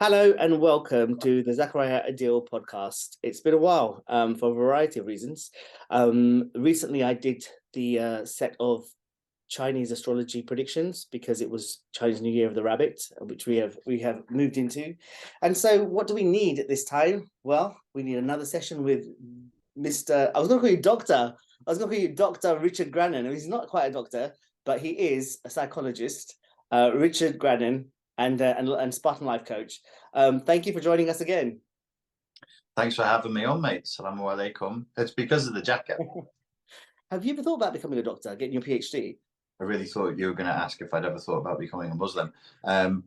Hello and welcome to the Zakariya Adeel podcast. It's been a while for a variety of reasons. Recently, I did the set of Chinese astrology predictions because it was Chinese New Year of the Rabbit, which we have moved into. And so, what do we need at this time? Well, we need another session with Mr. I was going to call you Doctor. I was going to call you Dr. Richard Grannon. He's not quite a doctor, but he is a psychologist. Richard Grannon and Spartan Life Coach. Thank you for joining us again. Thanks for having me on, mate. Assalamu alaikum. It's because of the jacket. Have you ever thought about becoming a doctor, getting your PhD? I really thought you were going to ask if I'd ever thought about becoming a Muslim. I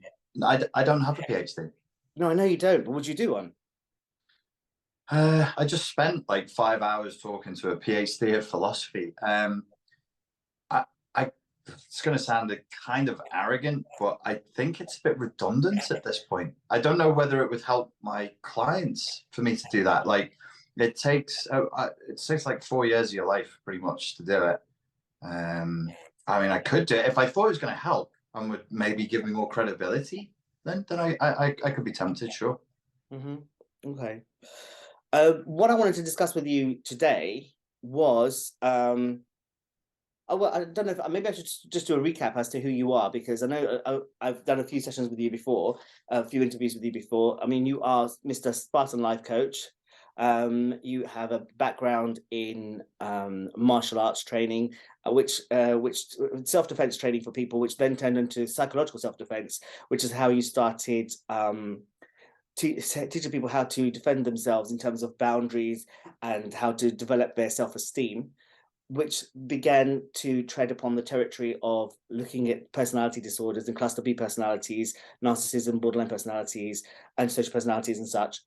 don't have a PhD. No, I know you don't, but would you do one? I just spent like 5 hours talking to a PhD of philosophy. It's going to sound kind of arrogant, but I think it's a bit redundant at this point. I don't know whether it would help my clients for me to do that. Like it takes like 4 years of your life pretty much to do it. I mean, I could do it if I thought it was going to help and would maybe give me more credibility. Then I could be tempted, sure. Mm-hmm. Okay. What I wanted to discuss with you today was well, I don't know if maybe I should just do a recap as to who you are, because I know I've done a few sessions with you before, a few interviews with you before. I mean, you are Mr. Spartan Life Coach. You have a background in martial arts training, which self-defense training for people, which then turned into psychological self-defense, which is how you started teaching people how to defend themselves in terms of boundaries and how to develop their self-esteem, which began to tread upon the territory of looking at personality disorders and cluster B personalities, narcissism, borderline personalities, and social personalities and such.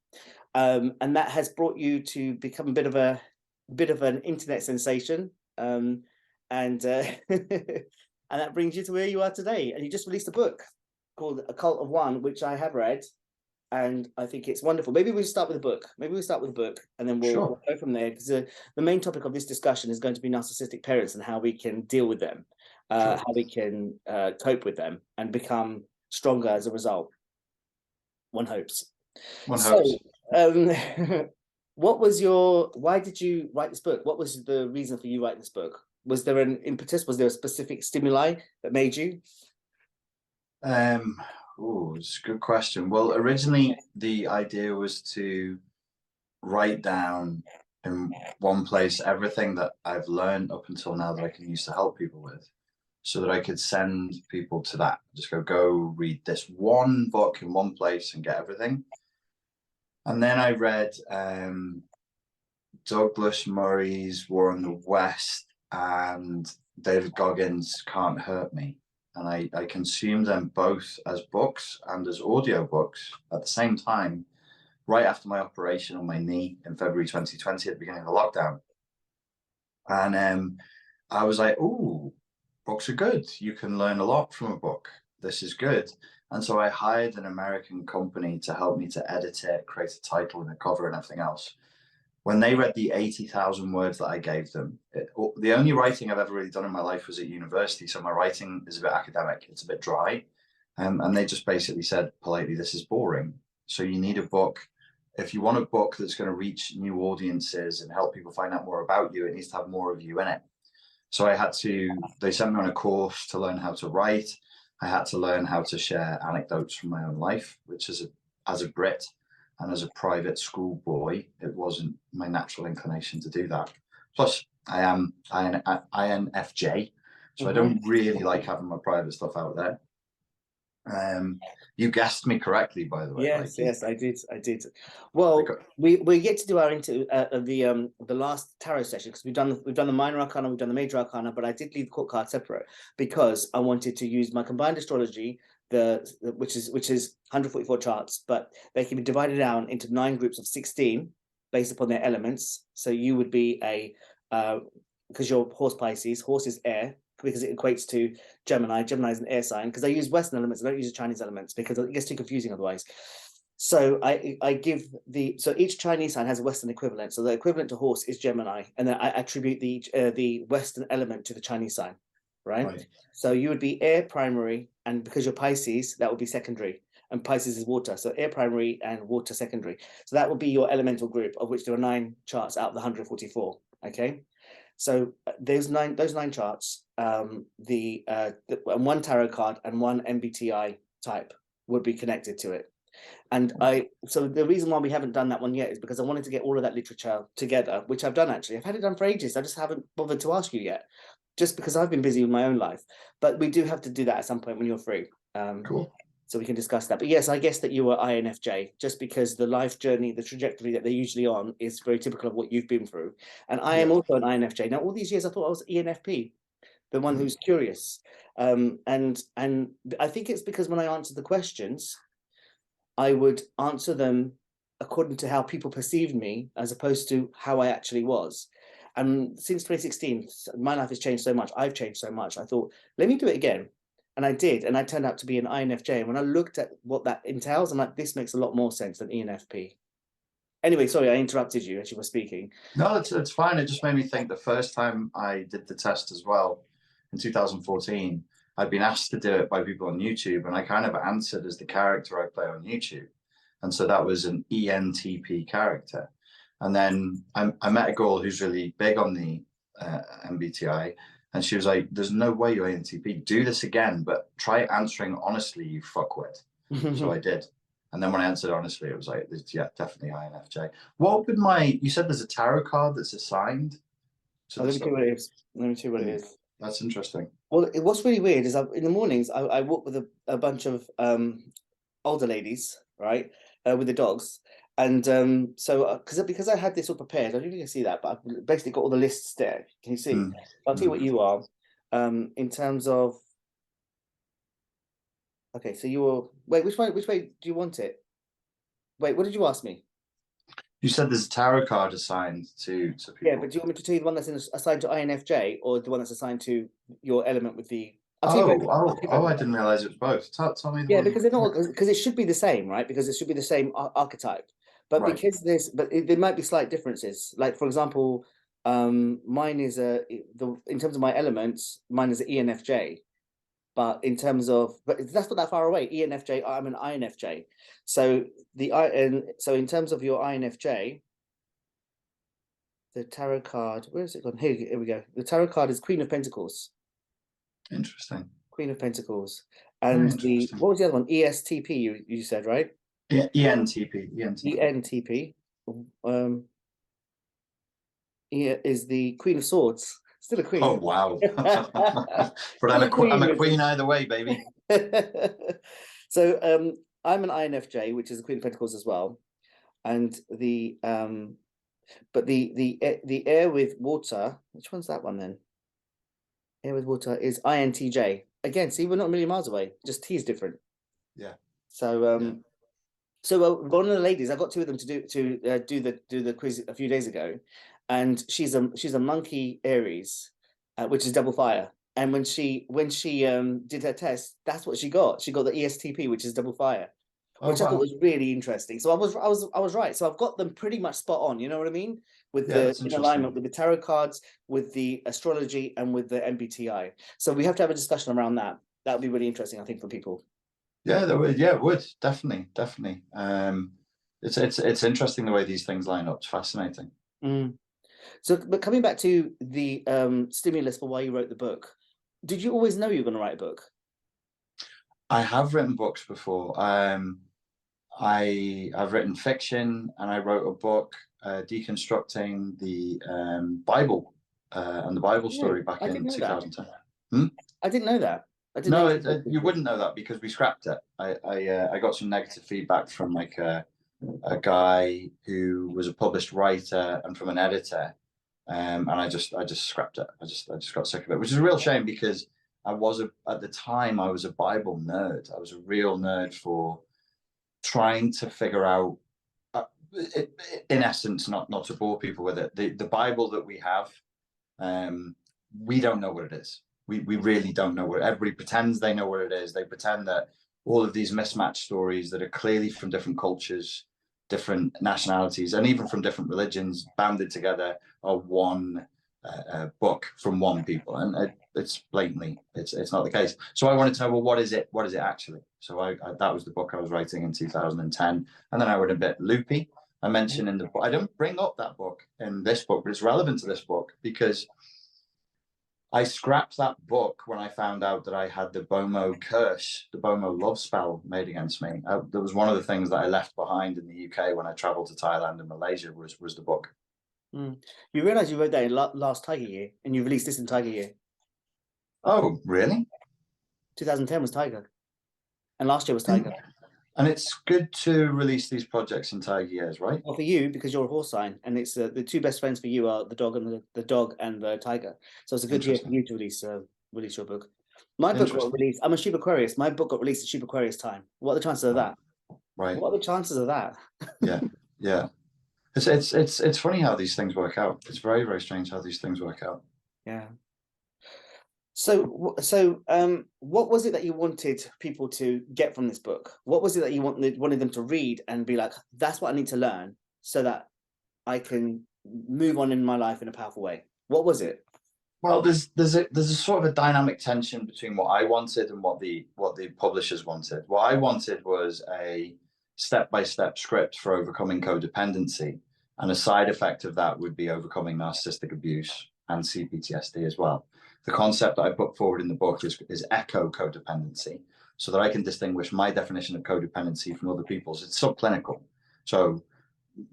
And that has brought you to become a bit of an internet sensation. And and that brings you to where you are today. And you just released a book called A Cult of One, which I have read. And I think it's wonderful. Maybe we start with a book. And then we'll go from there. Because the main topic of this discussion is going to be narcissistic parents and how we can deal with them, how we can cope with them and become stronger as a result. One hopes. Why did you write this book? What was the reason for you writing this book? Was there an impetus? Was there a specific stimuli that made you? Oh, it's a good question. Well, originally the idea was to write down in one place everything that I've learned up until now that I can use to help people with, so that I could send people to that. Just go read this one book in one place and get everything. And then I read Douglas Murray's War on the West and David Goggins' Can't Hurt Me. And I consumed them both as books and as audio books at the same time, right after my operation on my knee in February 2020 at the beginning of the lockdown. And I was like, oh, books are good. You can learn a lot from a book. This is good. And so I hired an American company to help me to edit it, create a title and a cover and everything else. When they read the 80,000 words that I gave them, the only writing I've ever really done in my life was at university. So my writing is a bit academic. It's a bit dry. And they just basically said politely, this is boring. So you need a book. If you want a book that's going to reach new audiences and help people find out more about you, it needs to have more of you in it. So they sent me on a course to learn how to write. I had to learn how to share anecdotes from my own life, which is as a Brit and as a private school boy, it wasn't my natural inclination to do that. Plus, I am INFJ, so I don't really like having my private stuff out there. You guessed me correctly, by the way. Yes, I did. Well, we get to do our the last tarot session, because we've done the minor arcana, we've done the major arcana, but I did leave the court card separate because I wanted to use my combined astrology, which is 144 charts, but they can be divided down into 9 groups of 16 based upon their elements. So you would be because you're horse Pisces, horse is air, because it equates to Gemini. Gemini is an air sign, because I use Western elements, I don't use the Chinese elements because it gets too confusing otherwise. So I give so each Chinese sign has a Western equivalent. So the equivalent to horse is Gemini, and then I attribute the Western element to the Chinese sign, right? So you would be air primary and because you're Pisces, that would be secondary. And Pisces is water, so air primary and water secondary. So that would be your elemental group, of which there are 9 charts out of the 144. Okay, so those nine charts, and 1 tarot card and 1 MBTI type would be connected to it. And so the reason why we haven't done that one yet is because I wanted to get all of that literature together, which I've done actually. I've had it done for ages. I just haven't bothered to ask you yet, just because I've been busy with my own life. But we do have to do that at some point when you're free. Cool. So we can discuss that. But yes, I guess that you were INFJ, just because the life journey, the trajectory that they're usually on is very typical of what you've been through. And I am also an INFJ. Now, all these years I thought I was ENFP, the one who's curious. And I think it's because when I answered the questions, I would answer them according to how people perceived me, as opposed to how I actually was. And since 2016, my life has changed so much. I've changed so much. I thought, let me do it again. And I did. And I turned out to be an INFJ. And when I looked at what that entails, I'm like, this makes a lot more sense than ENFP. Anyway, sorry, I interrupted you as you were speaking. No, it's fine. It just made me think the first time I did the test as well, in 2014, I'd been asked to do it by people on YouTube, and I kind of answered as the character I play on YouTube. And so that was an ENTP character. And then I met a girl who's really big on the MBTI, and she was like, there's no way you're ENTP. Do this again, but try answering honestly, you fuckwit. So I did. And then when I answered honestly, it was like, yeah, definitely INFJ. What would you said there's a tarot card that's assigned to let me see what it is. Let me see what it is. That's interesting. Well, what's really weird is in the mornings, I walk with a bunch of older ladies, right, with the dogs. And so because I had this all prepared, I don't know if you can see that, but I've basically got all the lists there. Can you see? I'll tell you what you are in terms of. Okay, so you were, wait, which way do you want it? Wait, what did you ask me? You said there's a tarot card assigned to people. Yeah, but do you want me to tell you the one that's assigned to INFJ or the one that's assigned to your element with the... I didn't realize it was both. Tell me. Because they're not, because it should be the same, right? Because it should be the same archetype. But right. Because there might be slight differences. Like, for example, mine is in terms of my elements, mine is an ENFJ. But in terms of, but that's not that far away. ENFJ, I'm an INFJ. So in terms of your INFJ, the tarot card, where is it gone? Here we go. The tarot card is Queen of Pentacles. Interesting. Queen of Pentacles. And what was the other one? ESTP, you said, right? Yeah, ENTP. ENTP. Is the Queen of Swords. Still a queen. Oh, wow. But I'm a queen either way, baby. So I'm an INFJ, which is the Queen of Pentacles as well. And the air with water, which one's that one then? Air with water is INTJ. Again, see, we're not a million miles away. Just T is different. Yeah. So So one of the ladies, I got 2 of them to do the quiz a few days ago, and she's a monkey Aries, which is double fire. And when she did her test, that's what she got. She got the ESTP, which is double fire, which I thought was really interesting. So I was right. So I've got them pretty much spot on. You know what I mean? With in alignment with the tarot cards, with the astrology, and with the MBTI. So we have to have a discussion around that. That would be really interesting, I think, for people. Yeah, it would definitely. It's interesting the way these things line up. It's fascinating. So, but coming back to the stimulus for why you wrote the book, did you always know you were going to write a book? I have written books before. I've written fiction, and I wrote a book deconstructing the Bible and the Bible story back in 2010. I didn't know that. You wouldn't know that because we scrapped it. I got some negative feedback from like a guy who was a published writer and from an editor, and I just scrapped it. I just got sick of it, which is a real shame because at the time I was a Bible nerd. I was a real nerd for trying to figure out, in essence, not to bore people with it, the Bible that we have, we don't know what it is. We really don't know what. Everybody pretends they know what it is. They pretend that all of these mismatched stories that are clearly from different cultures, different nationalities, and even from different religions, banded together are one book from one people, and it's blatantly it's not the case. So I wanted to know, well, what is it actually? So I that was the book I was writing in 2010, and then I went a bit loopy. I mentioned in the book, I don't bring up that book in this book, but it's relevant to this book because I scrapped that book when I found out that I had the Bomo curse, the Bomo love spell made against me. That was one of the things that I left behind in the UK when I traveled to Thailand and Malaysia was the book. You realize you wrote that in last Tiger Year, and you released this in Tiger Year. Oh, really? 2010 was Tiger, and last year was Tiger. And it's good to release these projects in Tiger years, right? Well, for you, because you're a horse sign, and it's the two best friends for you are the dog and the dog and the tiger. So it's a good year for you to release your book. My book got released. I'm a Sheep Aquarius. My book got released at Sheep Aquarius time. What are the chances of that? Right. What are the chances of that? Yeah. It's funny how these things work out. It's very, very strange how these things work out. Yeah. So what was it that you wanted people to get from this book? What was it that you wanted them to read and be like, that's what I need to learn so that I can move on in my life in a powerful way? What was it? Well, there's a sort of a dynamic tension between what I wanted and what the publishers wanted. What I wanted was a step-by-step script for overcoming codependency, and a side effect of that would be overcoming narcissistic abuse and CPTSD as well. The concept that I put forward in the book is echo codependency, so that I can distinguish my definition of codependency from other people's. It's subclinical, so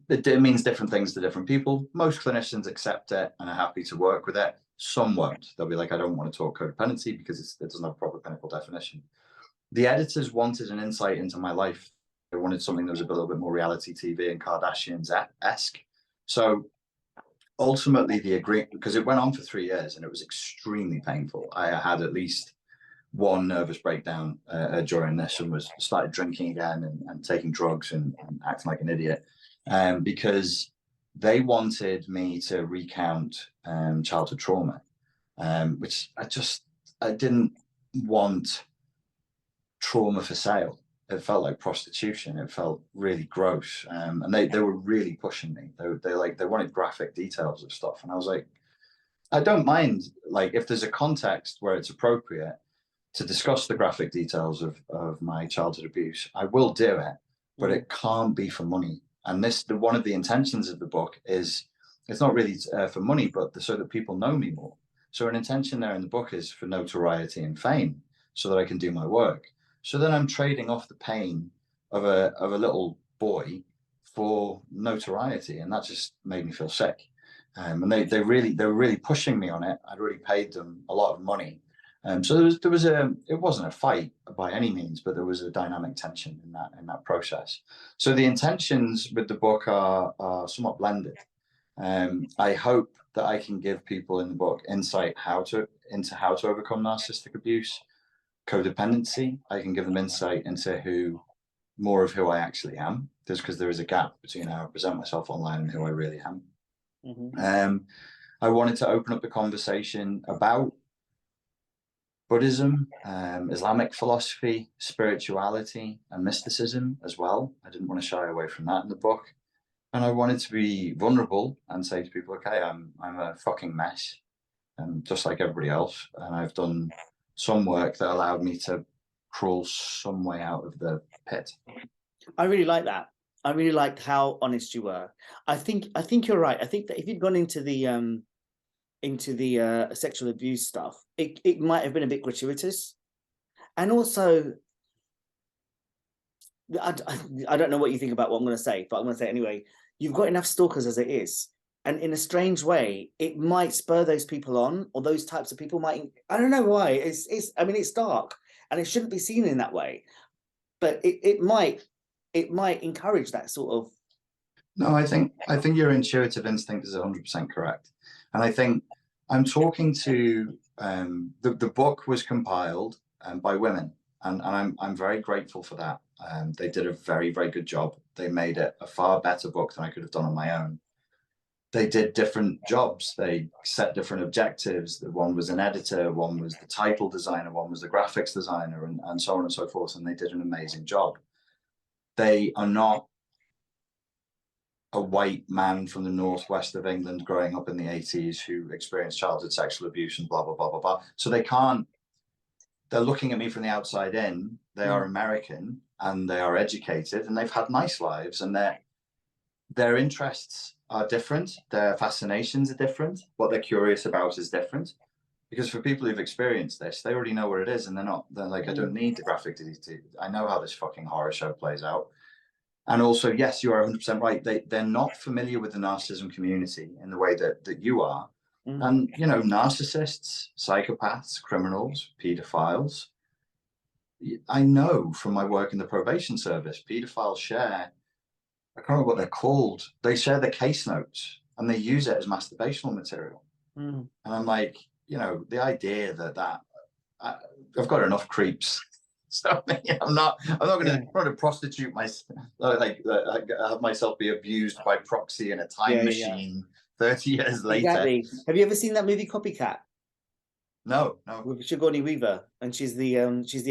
it means different things to different people. Most clinicians accept it and are happy to work with it. Some won't. They'll be like, I don't want to talk codependency because it doesn't have a proper clinical definition. The editors wanted an insight into my life. They wanted something that was a little bit more reality TV and Kardashians-esque. So ultimately the agreement, because it went on for 3 years and it was extremely painful. I had at least one nervous breakdown during this, and started drinking again and taking drugs and acting like an idiot, because they wanted me to recount childhood trauma, which I didn't want trauma for sale. It felt like prostitution. It felt really gross, and they were really pushing me. They wanted graphic details of stuff, and I was like, I don't mind, like, if there's a context where it's appropriate to discuss the graphic details of my childhood abuse, I will do it, but it can't be for money. And one of the intentions of the book is, it's not really for money, but so that people know me more. So an intention there in the book is for notoriety and fame, so that I can do my work. So then I'm trading off the pain of a little boy for notoriety, and that just made me feel sick. And they were really pushing me on it. I'd already paid them a lot of money. So it wasn't a fight by any means, but there was a dynamic tension in that process. So the intentions with the book are somewhat blended. I hope that I can give people in the book insight into how to overcome narcissistic abuse, codependency. I can give them insight into more of who I actually am, just because there is a gap between how I present myself online and who I really am. I wanted to open up the conversation about Buddhism, Islamic philosophy, spirituality, and mysticism as well. I didn't want to shy away from that in the book. And I wanted to be vulnerable and say to people, okay, I'm a fucking mess, just like everybody else. And I've done some work that allowed me to crawl some way out of the pit. I really like that. I really liked how honest you were. I think you're right. I think that if you'd gone into the sexual abuse stuff, it might have been a bit gratuitous. And also, I don't know what you think about what I'm going to say, but I'm going to say it anyway. You've got enough stalkers as it is. And in a strange way, it might spur those people on, or those types of people might, I don't know why. I mean, it's dark and it shouldn't be seen in that way, but it might encourage that sort of. No, I think your intuitive instinct is 100% correct. And I think I'm talking to, the book was compiled by women, and I'm very grateful for that. They did a very, very good job. They made it a far better book than I could have done on my own. They did different jobs. They set different objectives. One was an editor, one was the title designer, one was the graphics designer, and so on and so forth. And they did an amazing job. They are not a white man from the northwest of England growing up in the 80s who experienced childhood sexual abuse and blah, blah, blah, blah, blah. So they can't, they're looking at me from the outside in. They are American and they are educated and they've had nice lives, and their interests are different. Their fascinations are different. What they're curious about is different. Because for people who've experienced this, they already know what it is, and they're like, I don't need the graphic detail. I know how this fucking horror show plays out. And also, yes, you are 100% right. They're not familiar with the narcissism community in the way that you are. And, you know, narcissists, psychopaths, criminals, pedophiles. I know from my work in the probation service, pedophiles share, I can't remember what they're called. They share the case notes and they use it as masturbational material. And I'm like, you know, the idea that I've got enough creeps. So I'm not going to try to prostitute myself, like have myself be abused by proxy in a time machine 30 years later. Exactly. Have you ever seen that movie Copycat? No. With Sigourney Weaver, and she's the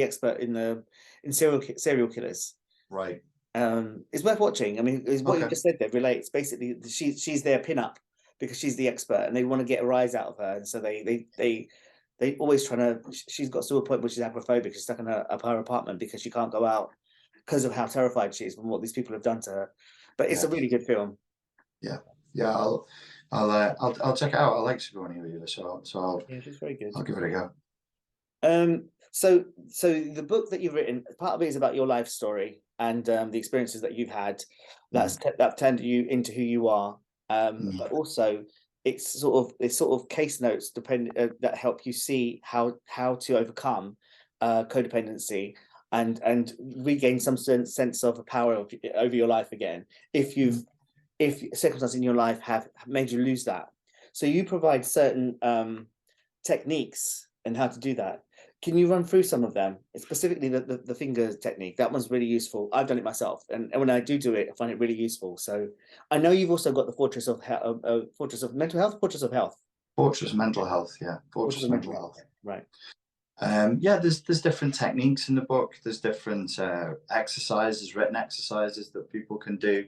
expert in serial killers. Right. It's worth watching. I mean, what you just said there relates. Basically, she's their pin-up because she's the expert, and they want to get a rise out of her, and so they always trying to. She's got to a point where she's agoraphobic. She's stuck in her apartment because she can't go out because of how terrified she is from what these people have done to her. But it's a really good film. Yeah. I'll check it out. I like Sigourney Weaver, so she's very good. I'll give it a go. So the book that you've written, part of it is about your life story and the experiences that you've had that turned you into who you are. But also it's sort of case notes that help you see how to overcome codependency and regain some sense of power over your life again if circumstances in your life have made you lose that. So you provide certain techniques and how to do that. Can you run through some of them? Specifically the finger technique. That one's really useful. I've done it myself, and when I do it, I find it really useful. So I know you've also got the Fortress of Mental Health. Fortress Mental Health, yeah. Fortress Mental Health. Right. There's different techniques in the book. There's different exercises, written exercises that people can do.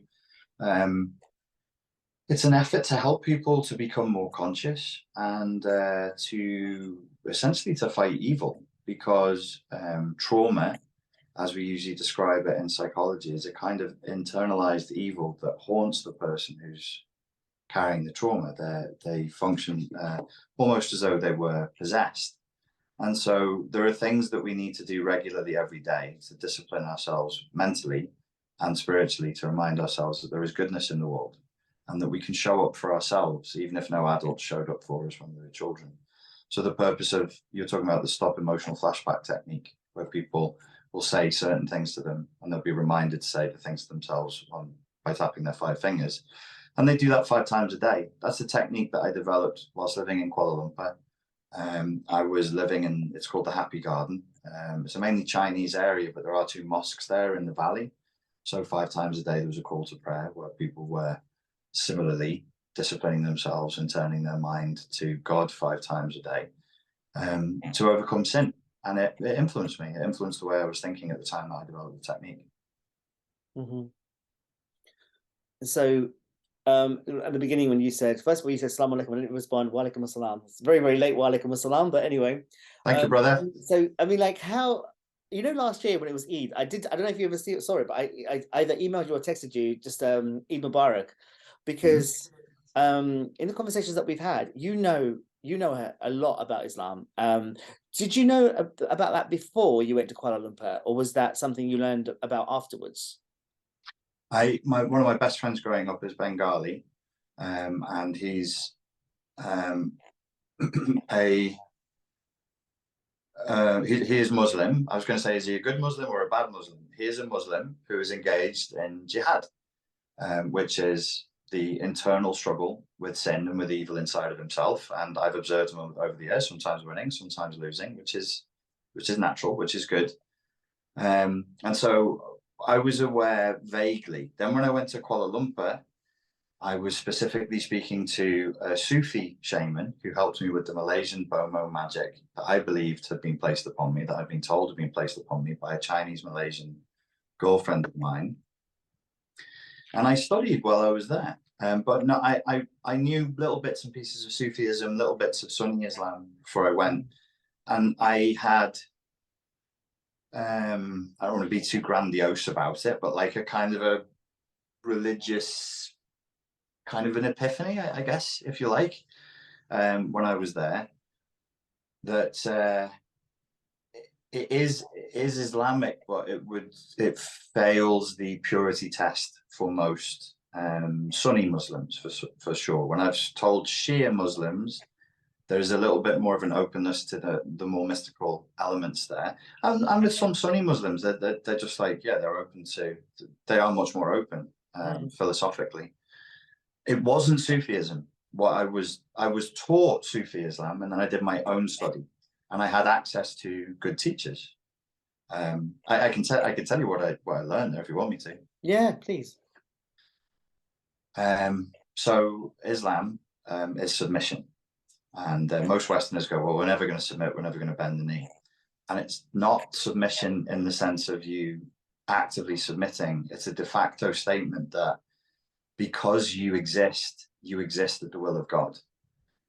It's an effort to help people to become more conscious and to essentially to fight evil, because trauma, as we usually describe it in psychology, is a kind of internalized evil that haunts the person who's carrying the trauma. They function almost as though they were possessed. And so there are things that we need to do regularly every day to discipline ourselves mentally and spiritually, to remind ourselves that there is goodness in the world and that we can show up for ourselves, even if no adults showed up for us when we were children. So the purpose of, you're talking about the stop emotional flashback technique, where people will say certain things to them and they'll be reminded to say the things to themselves by tapping their 5 fingers. And they do that 5 times a day. That's a technique that I developed whilst living in Kuala Lumpur. I was living in, it's called the Happy Garden. It's a mainly Chinese area, but there are 2 mosques there in the valley. So 5 times a day, there was a call to prayer where people were similarly disciplining themselves and turning their mind to God 5 times a day to overcome sin. And it influenced me. It influenced the way I was thinking at the time that I developed the technique. So at the beginning, when you said, first of all, you said Salaam alaikum, I didn't respond, wa alaikum assalam. It's very, very late, wa alaikum assalam, but anyway. Thank you, brother. So, I mean, like how, you know, last year when it was Eid, I don't know if you ever saw it, but I either emailed you or texted you just Eid Mubarak, because in the conversations that we've had, you know a lot about Islam. Did you know about that before you went to Kuala Lumpur, or was that something you learned about afterwards? One of my best friends growing up is Bengali, and he's he is Muslim. I was going to say, is he a good Muslim or a bad Muslim? He is a Muslim who is engaged in Jihad, which is the internal struggle with sin and with evil inside of himself. And I've observed him over the years, sometimes winning, sometimes losing, which is natural, which is good. And so I was aware vaguely. Then when I went to Kuala Lumpur, I was specifically speaking to a Sufi shaman who helped me with the Malaysian Bomo magic that I believed had been placed upon me, that I'd been told had been placed upon me by a Chinese Malaysian girlfriend of mine. And I studied while I was there. But no, I knew little bits and pieces of Sufism, little bits of Sunni Islam before I went. And I had, I don't want to be too grandiose about it, but like a kind of a religious, kind of an epiphany, I guess, if you like, when I was there, that it is Islamic, but it fails the purity test for most Sunni Muslims for sure. When I've told Shia Muslims, there's a little bit more of an openness to the more mystical elements there, and with some Sunni Muslims, they're just like, yeah, they're open to. They are much more open philosophically. It wasn't Sufism. What I was taught Sufi Islam, and then I did my own study, and I had access to good teachers. I can tell you what I learned there if you want me to. Yeah, please. So Islam is submission, and most Westerners go, well, we're never going to submit, we're never going to bend the knee, and it's not submission in the sense of you actively submitting. It's a de facto statement that because you exist at the will of God,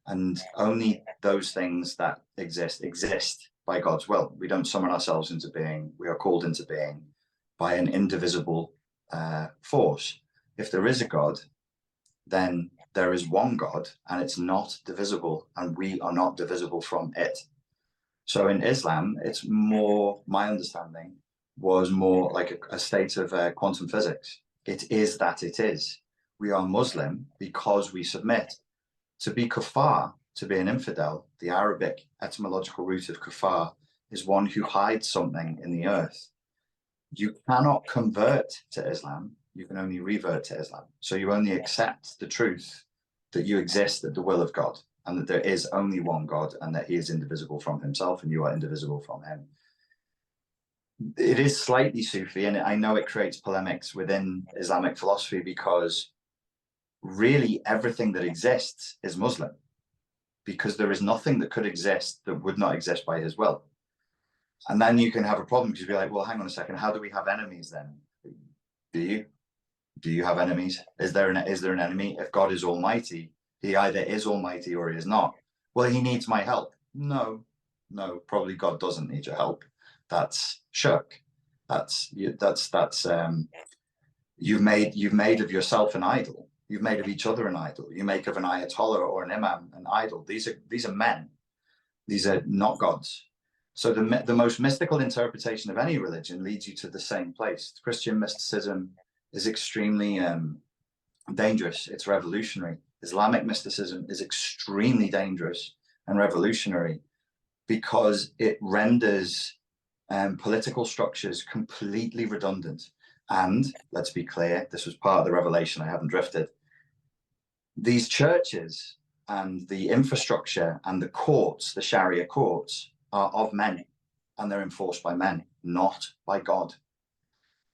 and only those things that exist by God's will. We don't summon ourselves into being. We are called into being by an indivisible force. If there is a God, then there is one God, and it's not divisible, and we are not divisible from it. So in Islam, it's more, my understanding was more like a state of quantum physics. It is that it is. We are Muslim because we submit. To be kuffar, to be an infidel, the Arabic etymological root of kuffar is one who hides something in the earth. You cannot convert to Islam, you can only revert to Islam. So you only accept the truth that you exist at the will of God, and that there is only one God, and that he is indivisible from himself, and you are indivisible from him. It is slightly Sufi, and I know it creates polemics within Islamic philosophy, because really everything that exists is Muslim, because there is nothing that could exist that would not exist by his will. And then you can have a problem, because you'd be like, well, hang on a second, how do we have enemies then? Do you have enemies? Is there an enemy? If God is almighty, he either is almighty or he is not. Well, he needs my help. No, probably God doesn't need your help. That's shirk. You've made of yourself an idol. You've made of each other an idol. You make of an ayatollah or an imam an idol. These are men. These are not gods. So the most mystical interpretation of any religion leads you to the same place. Christian mysticism is extremely dangerous. It's revolutionary. Islamic mysticism is extremely dangerous and revolutionary, because it renders political structures completely redundant. And let's be clear, this was part of the revelation. I haven't drifted. These churches and the infrastructure and the courts, the Sharia courts, are of men, and they're enforced by men, not by God.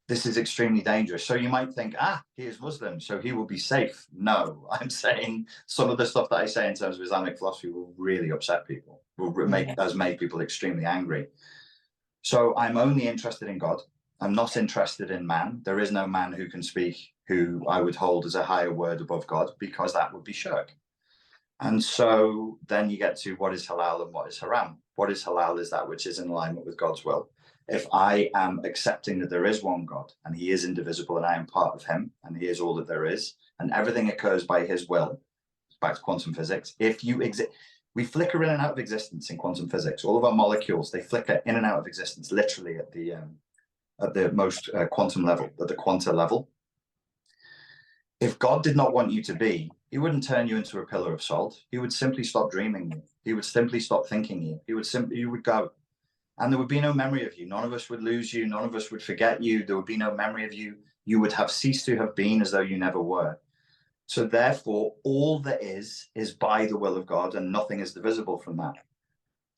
This is extremely dangerous. So you might think, he is Muslim, so he will be safe. No, I'm saying some of the stuff that I say in terms of Islamic philosophy will really upset people, will make people extremely angry. So I'm only interested in God. I'm not interested in man. There is no man who can speak, who I would hold as a higher word above God, because that would be shirk. And so then you get to what is halal and what is haram. What is halal is that which is in alignment with God's will. If I am accepting that there is one God, and he is indivisible, and I am part of him, and he is all that there is, and everything occurs by his will, back to quantum physics. If you exist, we flicker in and out of existence in quantum physics. All of our molecules, they flicker in and out of existence, literally at the most quantum level, at the quanta level. If God did not want you to be, he wouldn't turn you into a pillar of salt. He would simply stop dreaming you. He would simply stop thinking you. You would go. And there would be no memory of you. None of us would lose you. None of us would forget you. There would be no memory of you. You would have ceased to have been, as though you never were. So therefore, all that is by the will of God, and nothing is divisible from that.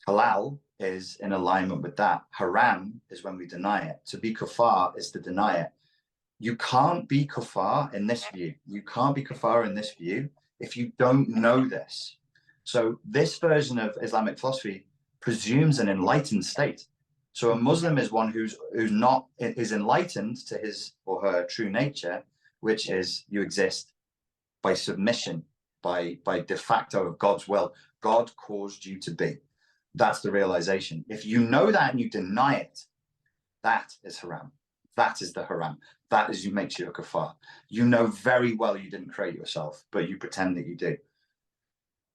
Halal is in alignment with that. Haram is when we deny it. To be kuffar is to deny it. You can't be kuffar in this view. You can't be kuffar in this view if you don't know this. So this version of Islamic philosophy presumes an enlightened state. So a Muslim is one who's enlightened to his or her true nature, which is you exist by submission, by de facto of God's will. God caused you to be. That's the realization. If you know that and you deny it, that is haram. That is the haram. That is makes you a kafar. You know very well you didn't create yourself, but you pretend that you do.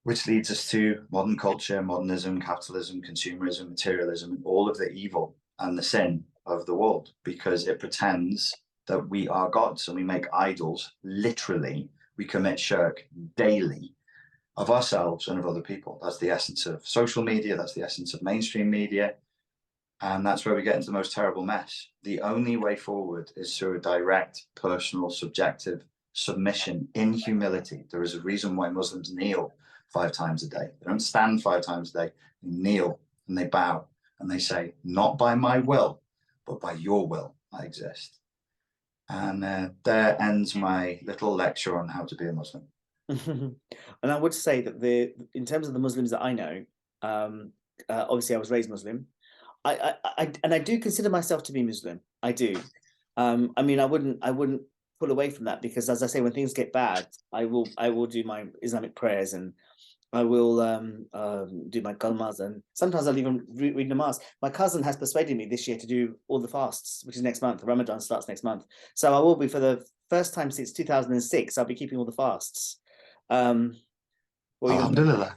Which leads us to modern culture, modernism, capitalism, consumerism, materialism, and all of the evil and the sin of the world, because it pretends that we are gods and we make idols. Literally, we commit shirk daily of ourselves and of other people. That's the essence of social media. That's the essence of mainstream media. And that's where we get into the most terrible mess. The only way forward is through a direct, personal, subjective submission in humility. There is a reason why Muslims kneel 5 times a day. They don't stand 5 times a day. They kneel and they bow and they say, not by my will, but by your will, I exist. And there ends my little lecture on how to be a Muslim. And I would say that in terms of the Muslims that I know, obviously I was raised Muslim. I do consider myself to be Muslim. I do. I mean, I wouldn't pull away from that, because, as I say, when things get bad, I will do my Islamic prayers, and I will do my kalmas, and sometimes I'll even read namaz. My cousin has persuaded me this year to do all the fasts, which is next month. Ramadan starts next month, so I will be, for the first time since 2006. I'll be keeping all the fasts. Alhamdulillah.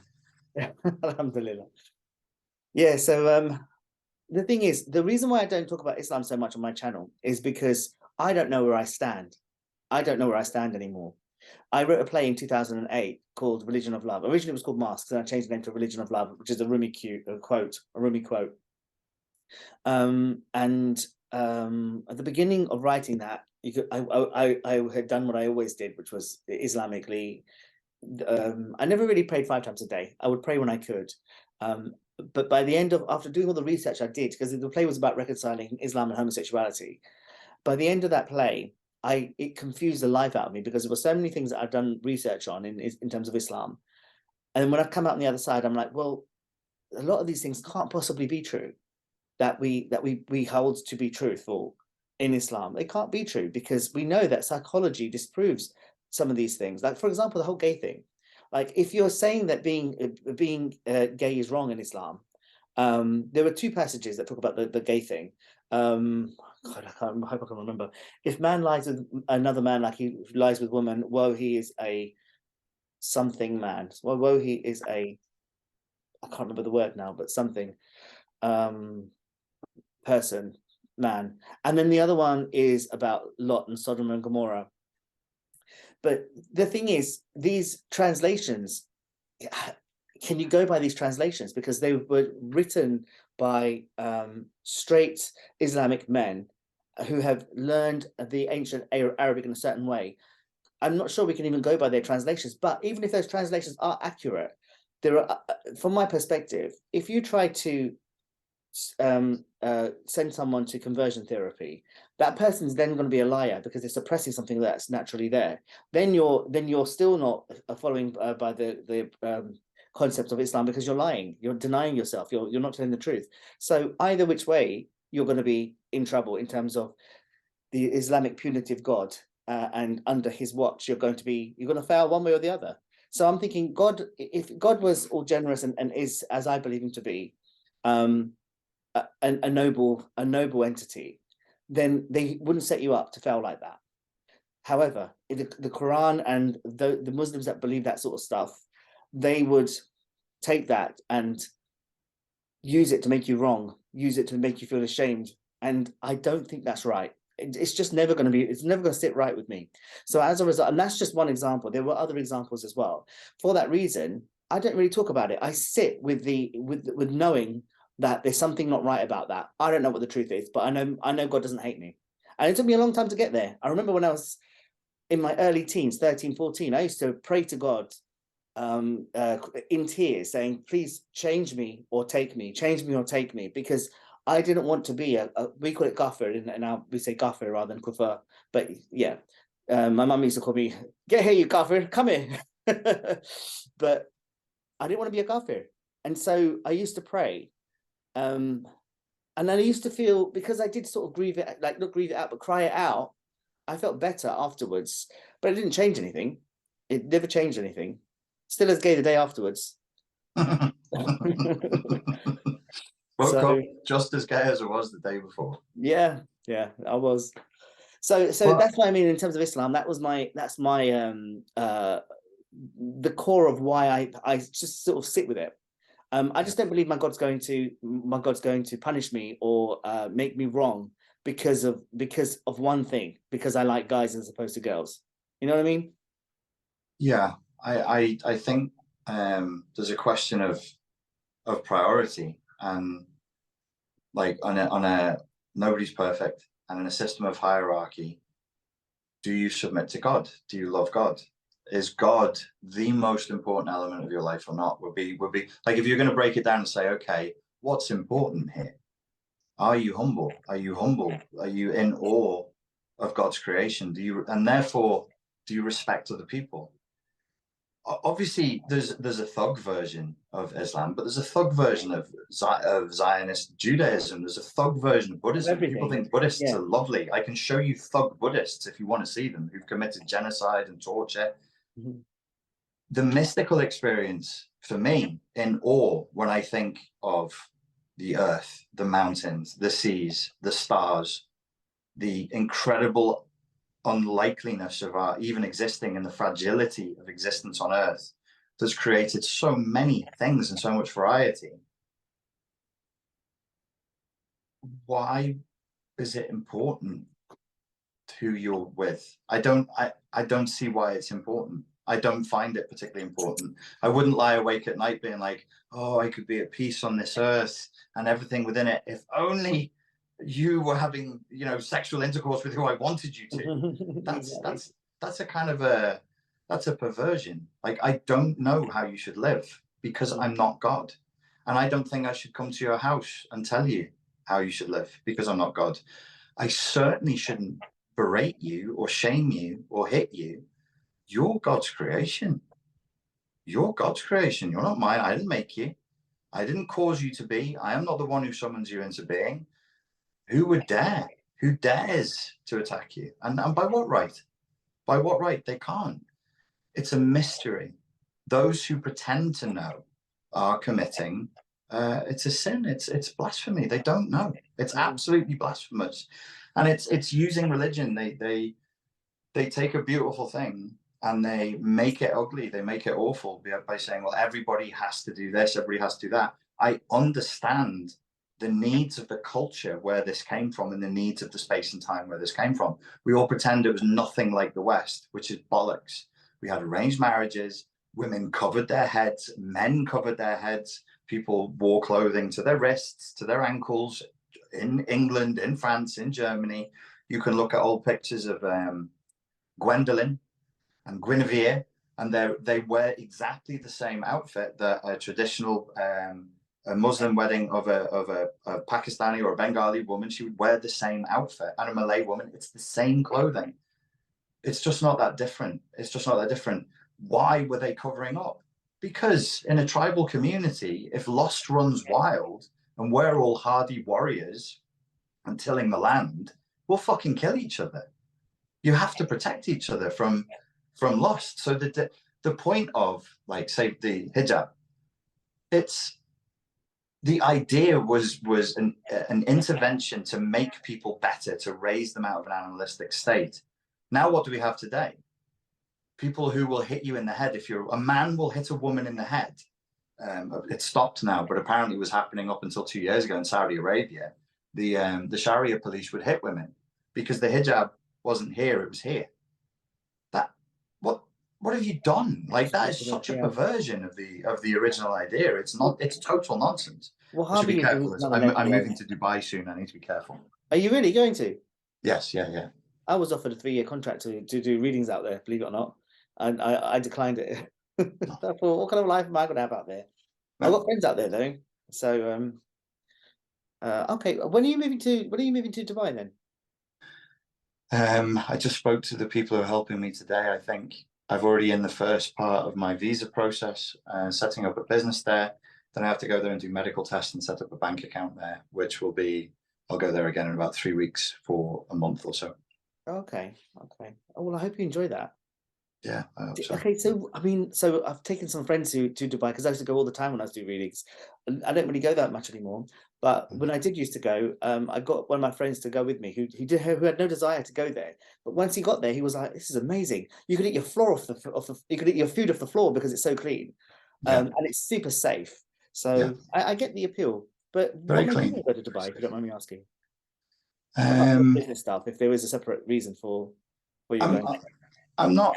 Alhamdulillah. Yeah. So the thing is, the reason why I don't talk about Islam so much on my channel is because I don't know where I stand. I don't know where I stand anymore. I wrote a play in 2008 called Religion of Love. Originally it was called Masks, and I changed the name to Religion of Love, which is a Rumi quote. At the beginning of writing that, I had done what I always did, which was Islamically. I never really prayed 5 times a day. I would pray when I could. But by the end of, after doing all the research I did, because the play was about reconciling Islam and homosexuality, by the end of that play, it confused the life out of me, because there were so many things that I've done research on in terms of Islam. And then when I've come out on the other side, I'm like, well, a lot of these things can't possibly be true that we hold to be truthful in Islam. They can't be true, because we know that psychology disproves some of these things. Like, for example, the whole gay thing. Like, if you're saying that being gay is wrong in Islam, there are 2 passages that talk about the gay thing. God, I hope I can remember. If man lies with another man like he lies with woman, woe, he is a something man. Well, woe, he is a, I can't remember the word now, but something person, man. And then the other one is about Lot and Sodom and Gomorrah. But the thing is, these translations, can you go by these translations? Because they were written by straight Islamic men who have learned the ancient Arabic in a certain way. I'm not sure we can even go by their translations, but even if those translations are accurate, there are, from my perspective, if you try to send someone to conversion therapy, that person's then going to be a liar, because they're suppressing something that's naturally there. Then you're still not following by the concept of Islam, because you're lying, you're denying yourself, you're not telling the truth. So either which way, you're going to be in trouble in terms of the Islamic punitive God, and under his watch, you're going to fail one way or the other. So I'm thinking, God, if God was all generous and is, as I believe him to be, a noble entity, then they wouldn't set you up to fail like that. However, the Quran and the Muslims that believe that sort of stuff, they would take that and use it to make you wrong, use it to make you feel ashamed. And I don't think that's right. It's just never going to be, it's never going to sit right with me. So as a result, and that's just one example, there were other examples as well. For that reason, I don't really talk about it. I sit with knowing that there's something not right about that. I don't know what the truth is, but I know God doesn't hate me. And it took me a long time to get there. I remember when I was in my early teens, 13, 14, I used to pray to God in tears, saying, please change me or take me, because I didn't want to be we call it kafir, and now we say kafir rather than kufar. But yeah, my mum used to call me, get here, you kafir, come here. But I didn't want to be a kafir. And so I used to pray. And then I used to feel, because I did sort of grieve it, like not grieve it out, but cry it out. I felt better afterwards, but it didn't change anything. It never changed anything. Still as gay the day afterwards. Woke So up just as gay as I was the day before. yeah, I was. So But that's what I mean in terms of Islam. That's my the core of why I just sort of sit with it. I just don't believe my God's going to punish me or make me wrong because of one thing, because I like guys as opposed to girls. You know what I mean? yeah, I think there's a question of priority, and like on a nobody's perfect, and in a system of hierarchy, do you submit to God? Do you love God? Is God the most important element of your life or not? Would be like, if you're going to break it down and say, okay, what's important here? Are you humble? Are you humble? Are you in awe of God's creation? And therefore, do you respect other people? Obviously, there's a thug version of Islam, but there's a thug version of Zionist Judaism. There's a thug version of Buddhism. People think Buddhists are lovely. I can show you thug Buddhists if you want to see them, who've committed genocide and torture. Mm-hmm. The mystical experience for me, in awe, when I think of the earth, the mountains, the seas, the stars, the incredible unlikeliness of our even existing, and the fragility of existence on earth that's created so many things and so much variety. Why is it important who you're with? I don't see why it's important. I don't find it particularly important. I wouldn't lie awake at night being like, oh, I could be at peace on this earth and everything within it if only you were having, sexual intercourse with who I wanted you to. That's a kind of that's a perversion. Like, I don't know how you should live because I'm not God. And I don't think I should come to your house and tell you how you should live because I'm not God. I certainly shouldn't berate you or shame you or hit you. You're God's creation. You're God's creation. You're not mine. I didn't make you. I didn't cause you to be. I am not the one who summons you into being. Who would dare? Who dares to attack you? And by what right? By what right? They can't. It's a mystery. Those who pretend to know are committing. It's a sin. It's blasphemy. They don't know. It's absolutely blasphemous, and it's using religion. They take a beautiful thing and they make it ugly. They make it awful by saying, well, everybody has to do this. Everybody has to do that. I understand the needs of the culture where this came from and the needs of the space and time where this came from. We all pretend it was nothing like the West, which is bollocks. We had arranged marriages, women covered their heads, men covered their heads, people wore clothing to their wrists, to their ankles, in England, in France, in Germany. You can look at old pictures of Gwendolyn and Guinevere, and they wear exactly the same outfit that a traditional a Muslim wedding of a Pakistani or a Bengali woman, she would wear the same outfit, and a Malay woman, it's the same clothing. It's just not that different. It's just not that different. Why were they covering up? Because in a tribal community, if lust runs wild and we're all hardy warriors and tilling the land, we'll fucking kill each other. You have to protect each other from lust. So the point of, like, say, the hijab, it's the idea was an intervention to make people better, to raise them out of an animalistic state. Now, what do we have today? People who will hit you in the head. If a man will hit a woman in the head. It's stopped now, but apparently it was happening up until 2 years ago in Saudi Arabia. The Sharia police would hit women because the hijab wasn't here; it was here. What have you done? Like, that is such a perversion of the original idea. It's not. It's total nonsense. Well, I should be careful. I'm moving to Dubai soon. I need to be careful. Are you really going to? Yes. Yeah. I was offered a 3-year contract to do readings out there, believe it or not, and I declined it. I thought, what kind of life am I going to have out there? I've got friends out there though. So okay. When are you moving to Dubai then? I just spoke to the people who are helping me today. I think I've already in the first part of my visa process, setting up a business there. Then I have to go there and do medical tests and set up a bank account there, which will be, I'll go there again in about 3 weeks for a month or so. Okay. Oh, well, I hope you enjoy that. Yeah, I hope so. Okay, so I mean, so I've taken some friends to Dubai because I used to go all the time when I was doing readings. And I don't really go that much anymore. But when I did used to go, I got one of my friends to go with me who had no desire to go there. But once he got there, he was like, "This is amazing! You could eat your floor you could eat your food off the floor because it's so clean, Yeah, and it's super safe." yeah, So I get the appeal. But what very made you clean. want to go to Very Dubai, if you safe. don't mind me asking? Apart from Um, business stuff, if there is a separate reason for where you're I'm going.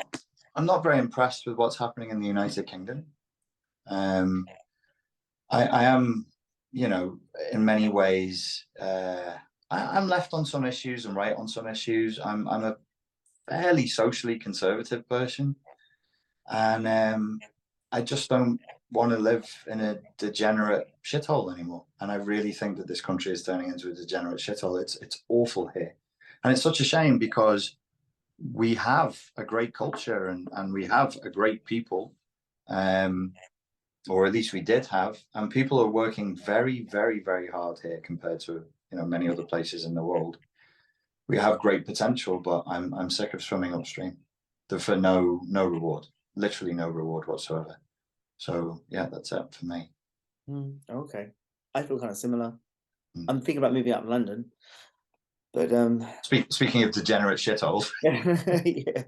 I'm not very impressed with what's happening in the United Kingdom. I am, you know, in many ways, I'm left on some issues and right on some issues. I'm a fairly socially conservative person, and I just don't want to live in a degenerate shithole anymore. And I really think that this country is turning into a degenerate shithole. It's awful here, and it's such a shame because we have a great culture and we have a great people. Or at least we did have, and people are working very, very, very hard here compared to many other places in the world. We have great potential, but I'm sick of swimming upstream for no reward, literally no reward whatsoever. So yeah, that's it for me. Okay, I feel kind of similar. Mm. I'm thinking about moving out of London, but Speaking of degenerate shitholes, yeah,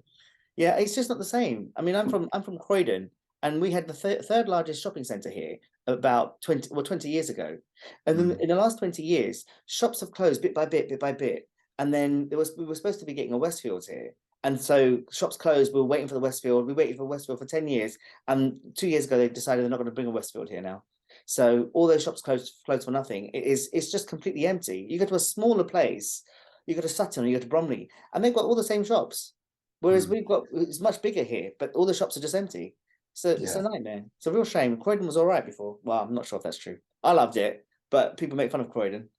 yeah, it's just not the same. I mean, I'm from Croydon, and we had the third largest shopping centre here about 20 years ago, and then mm, in the last 20 years, shops have closed bit by bit, and then we were supposed to be getting a Westfields here, and so shops closed. We were waiting for the Westfield. We waited for Westfield for 10 years, and 2 years ago they decided they're not going to bring a Westfield here now. So all those shops closed for nothing. It's just completely empty. You go to a smaller place, you go to Sutton, or you go to Bromley, and they've got all the same shops. Whereas mm, it's much bigger here, but all the shops are just empty. So it's a yeah. nightmare. It's a real shame. Croydon was all right before. Well, I'm not sure if that's true. I loved it, but people make fun of Croydon.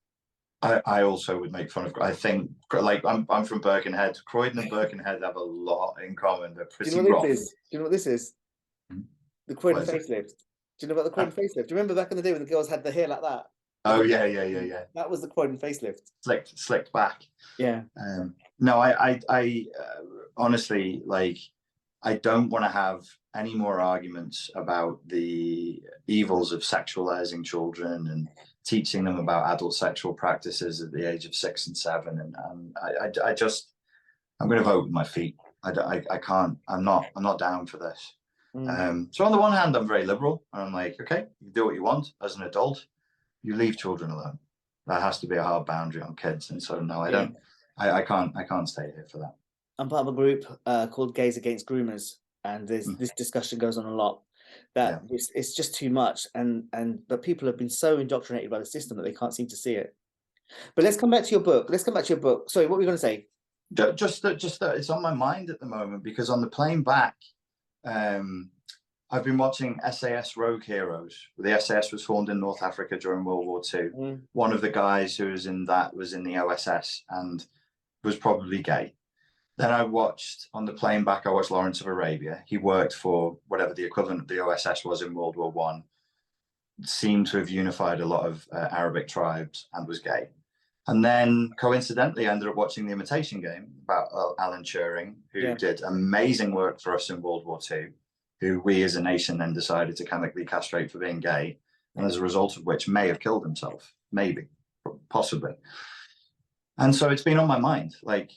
I also would make fun of. I think like I'm from Birkenhead. Croydon and Birkenhead have a lot in common. They're Do you know pretty what this rough. is? Do you know what this is? Mm. The What Croydon is it? facelift. Do you know about the Croydon facelift? Do you remember back in the day when the girls had the hair like that? With Oh the yeah. that was the Croydon facelift. Slicked back. Yeah. No, I honestly, like, I don't want to have any more arguments about the evils of sexualizing children and teaching them about adult sexual practices at the age of 6 and 7. And I'm going to vote with my feet. I can't. I'm not down for this. Mm. So on the one hand, I'm very liberal, and I'm like, okay, you do what you want as an adult. You leave children alone. That has to be a hard boundary on kids. And so no, I Yeah. don't. I can't stay here for that. I'm part of a group called Gays Against Groomers, and this discussion goes on a lot. Yeah. That it's just too much, but people have been so indoctrinated by the system that they can't seem to see it. But let's come back to your book. Sorry, what were you going to say? Just that it's on my mind at the moment because on the plane back, I've been watching SAS Rogue Heroes. The SAS was formed in North Africa during World War II. One of the guys who was in that was in the OSS and was probably gay. Then I watched on the plane back. I watched Lawrence of Arabia. He worked for whatever the equivalent of the OSS was in World War One. Seemed to have unified a lot of Arabic tribes and was gay. And then coincidentally, I ended up watching The Imitation Game about Alan Turing, who did amazing work for us in World War II, who we as a nation then decided to chemically castrate for being gay, and as a result of which may have killed himself, maybe, possibly. And so it's been on my mind, like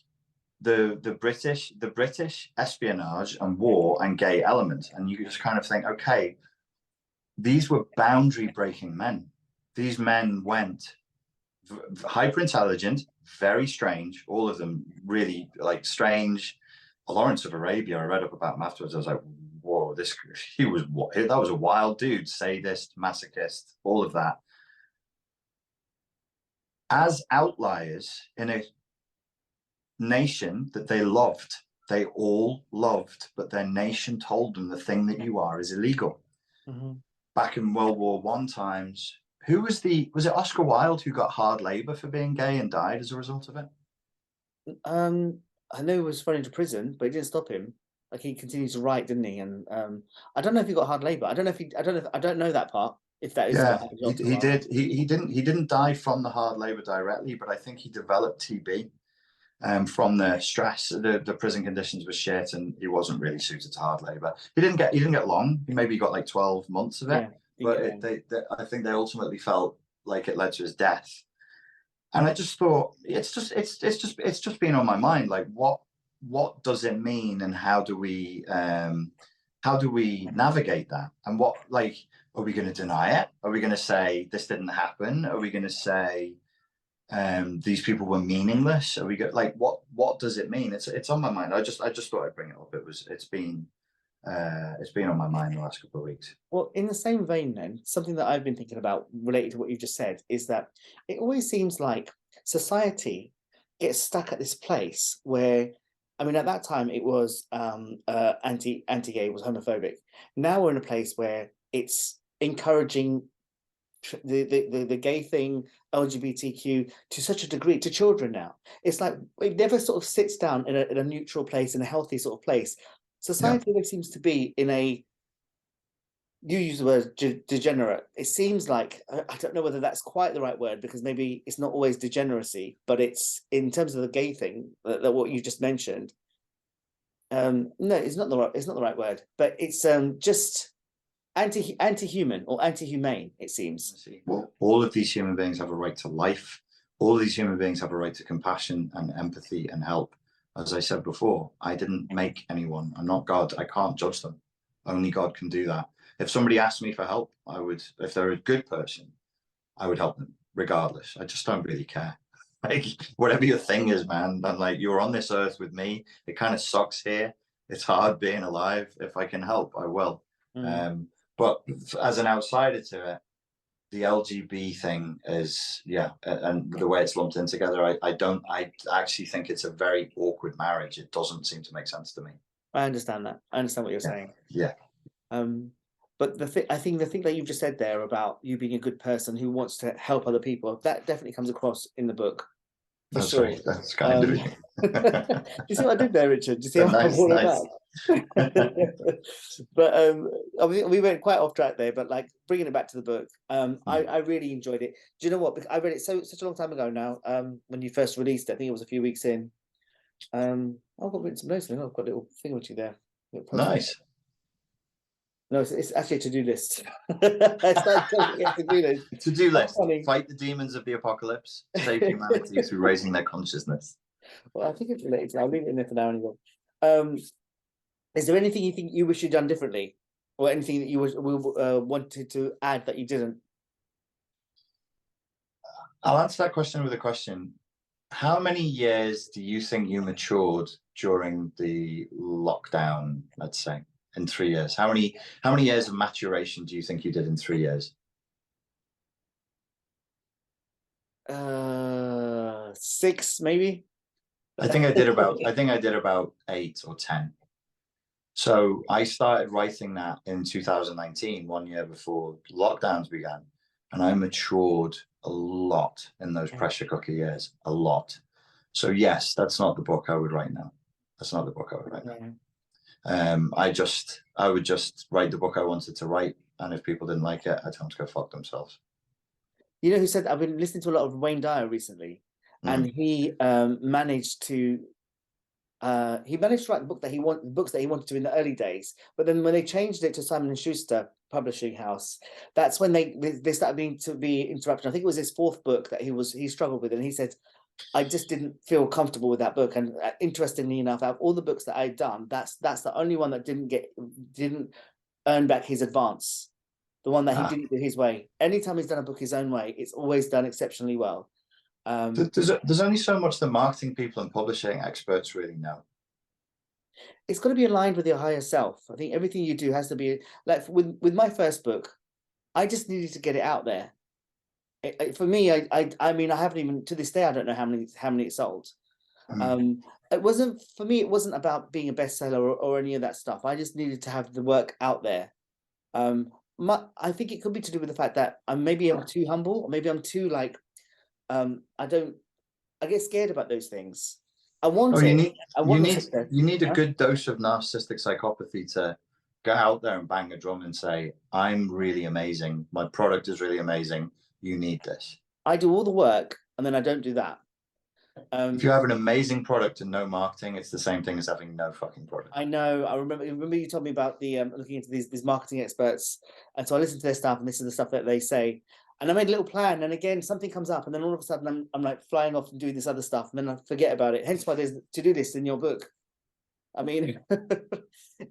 the British espionage and war and gay element, and you just kind of think, okay, these were boundary breaking men. These men went hyper intelligent, very strange, all of them really like strange. Lawrence of Arabia, I read up about him afterwards. I was like, whoa, that was a wild dude, sadist, masochist, all of that. As outliers in a nation that they all loved, but their nation told them the thing that you are is illegal. Back in World War One times, was it Oscar Wilde who got hard labor for being gay and died as a result of it? I know he was thrown into prison, but it didn't stop him. Like he continued to write, didn't he? And I don't know if he got hard labor. I don't know that part. If that is what happened to Oscar he Wilde. did. He didn't die from the hard labor directly, but I think he developed TB. from the stress. The prison conditions were shit, and he wasn't really suited to hard labor. He didn't get long. He maybe got like 12 months of it. Yeah, But I think they ultimately felt like it led to his death. And I just thought, it's just been on my mind. Like, what does it mean, and how do we navigate that? And what, like, are we going to deny it? Are we going to say this didn't happen? Are we going to say these people were meaningless? Are we like, what does it mean? It's on my mind. I just thought I'd bring it up. It's been on my mind the last couple of weeks. Well, in the same vein, then, something that I've been thinking about related to what you just said is that it always seems like society gets stuck at this place where, I mean, at that time it was anti-gay, was homophobic. Now we're in a place where it's encouraging the gay thing, LGBTQ, to such a degree to children now. It's like it never sort of sits down in a neutral place, in a healthy sort of place. Society always seems to be in a, you use the word degenerate. It seems like, I don't know whether that's quite the right word, because maybe it's not always degeneracy, but it's, in terms of the gay thing, that what you just mentioned. No, it's not the right word, but it's just anti-human or anti-humane, it seems. Well, all of these human beings have a right to life. All of these human beings have a right to compassion and empathy and help. As I said before, I didn't make anyone. I'm not God. I can't judge them. Only God can do that. If somebody asked me for help, I would, if they're a good person, I would help them regardless. I just don't really care. Like, whatever your thing is, man, and like, you're on this earth with me. It kind of sucks here. It's hard being alive. If I can help, I will. But as an outsider to it, the LGB thing is, and the way it's lumped in together, I actually think it's a very awkward marriage. It doesn't seem to make sense to me. I understand that. I understand what you're saying. Yeah. But I think the thing that you've just said there about you being a good person who wants to help other people, that definitely comes across in the book. For That's sure. right. That's kind of it. Do you see what I did there, Richard? Do you see how Nice, I'm all nice. about? But I mean, we went quite off track there, but like bringing it back to the book, I really enjoyed it. Do you know what? Because I read it such a long time ago now. When you first released it, I think it was a few weeks in. I've got written some notes. I've got a little thing with you there. Nice. No, it's actually a to-do list. It's like a to-do list. To-do list. Fight the demons of the apocalypse. Save humanity through raising their consciousness. Well, I think it's related to that. I'll leave it in there for now anyway. Is there anything you think you wish you'd done differently? Or anything that you wanted to add that you didn't? I'll answer that question with a question. How many years do you think you matured during the lockdown, let's say? In 3 years, how many years of maturation do you think you did in 3 years? 6, maybe. I think I did about 8 or 10. So I started writing that in 2019, 1 year before lockdowns began, and I matured a lot in those pressure cooker years, a lot. So yes, that's not the book I would write now. That's not the book I would write now. I would just write the book I wanted to write, and if people didn't like it, I'd tell them to go fuck themselves. You know who said, I've been listening to a lot of Wayne Dyer recently, and he managed to write the books that he wanted to in the early days, but then when they changed it to Simon & Schuster publishing house, that's when they started being to be interrupted. I think it was his 4th book that he struggled with, and he said, I just didn't feel comfortable with that book. And interestingly enough, out of all the books that I'd done, that's the only one that didn't earn back his advance. The one that he didn't do his way. Anytime he's done a book his own way, it's always done exceptionally well. There's only so much the marketing people and publishing experts really know. It's got to be aligned with your higher self. I think everything you do has to be, like with my first book, I just needed to get it out there. For me, I mean, I haven't even, to this day, I don't know how many it sold. It wasn't, for me, it wasn't about being a bestseller or any of that stuff. I just needed to have the work out there. I think it could be to do with the fact that maybe I'm too humble, or maybe I'm too like, I get scared about those things. You need a good dose of narcissistic psychopathy to go out there and bang a drum and say, I'm really amazing. My product is really amazing. You need this. I do all the work and then I don't do that. If you have an amazing product and no marketing, it's the same thing as having no fucking product. I know. I remember you told me about the looking into these marketing experts, and so I listened to their stuff, and this is the stuff that they say. And I made a little plan, and again something comes up, and then all of a sudden I'm like flying off and doing this other stuff, and then I forget about it. Hence why there's to-do list in your book. I mean,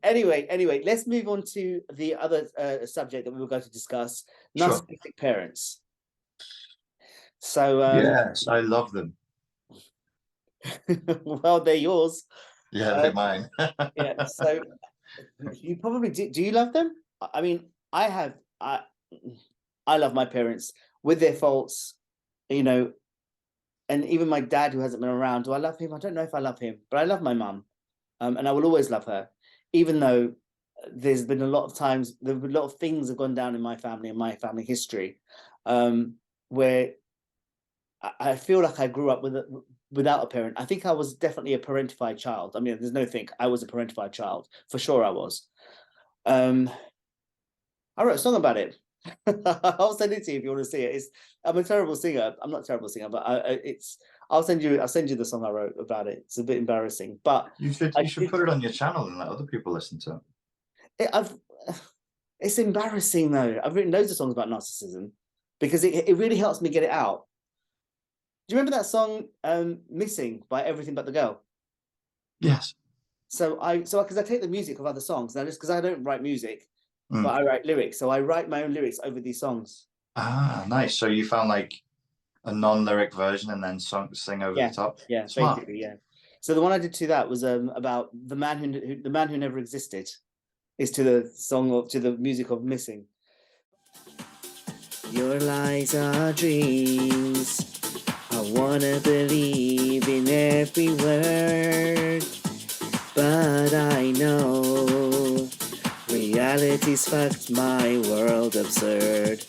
anyway, let's move on to the other subject that we were going to discuss: narcissistic parents. So yes, I love them. well, they're yours. Yeah, they're mine. Yeah. So you probably do. Do you love them? I mean, I love my parents with their faults, you know, and even my dad who hasn't been around. Do I love him? I don't know if I love him, but I love my mum, and I will always love her, even though there's been a lot of times, a lot of things have gone down in my family and my family history, where I feel like I grew up without a parent. I think I was definitely a parentified child. I mean, there's no think. I was a parentified child. For sure I was. I wrote a song about it. I'll send it to you if you want to see it. I'm a terrible singer. I'm not a terrible singer, but I'll send you the song I wrote about it. It's a bit embarrassing, but you should put it on your channel and let other people listen to it. It's embarrassing though. I've written loads of songs about narcissism because it really helps me get it out. Do you remember that song Missing by Everything But the Girl? Yes. So because I take the music of other songs now, just because I don't write music, but I write lyrics. So I write my own lyrics over these songs. Ah, nice. So you found like a non-lyric version and then sing over the top. Yeah, Smart. basically, yeah. So the one I did to that was about the man who never existed, is to the song or to the music of Missing. Your lies are dreams. I wanna believe in every word, but I know reality's fucked my world absurd.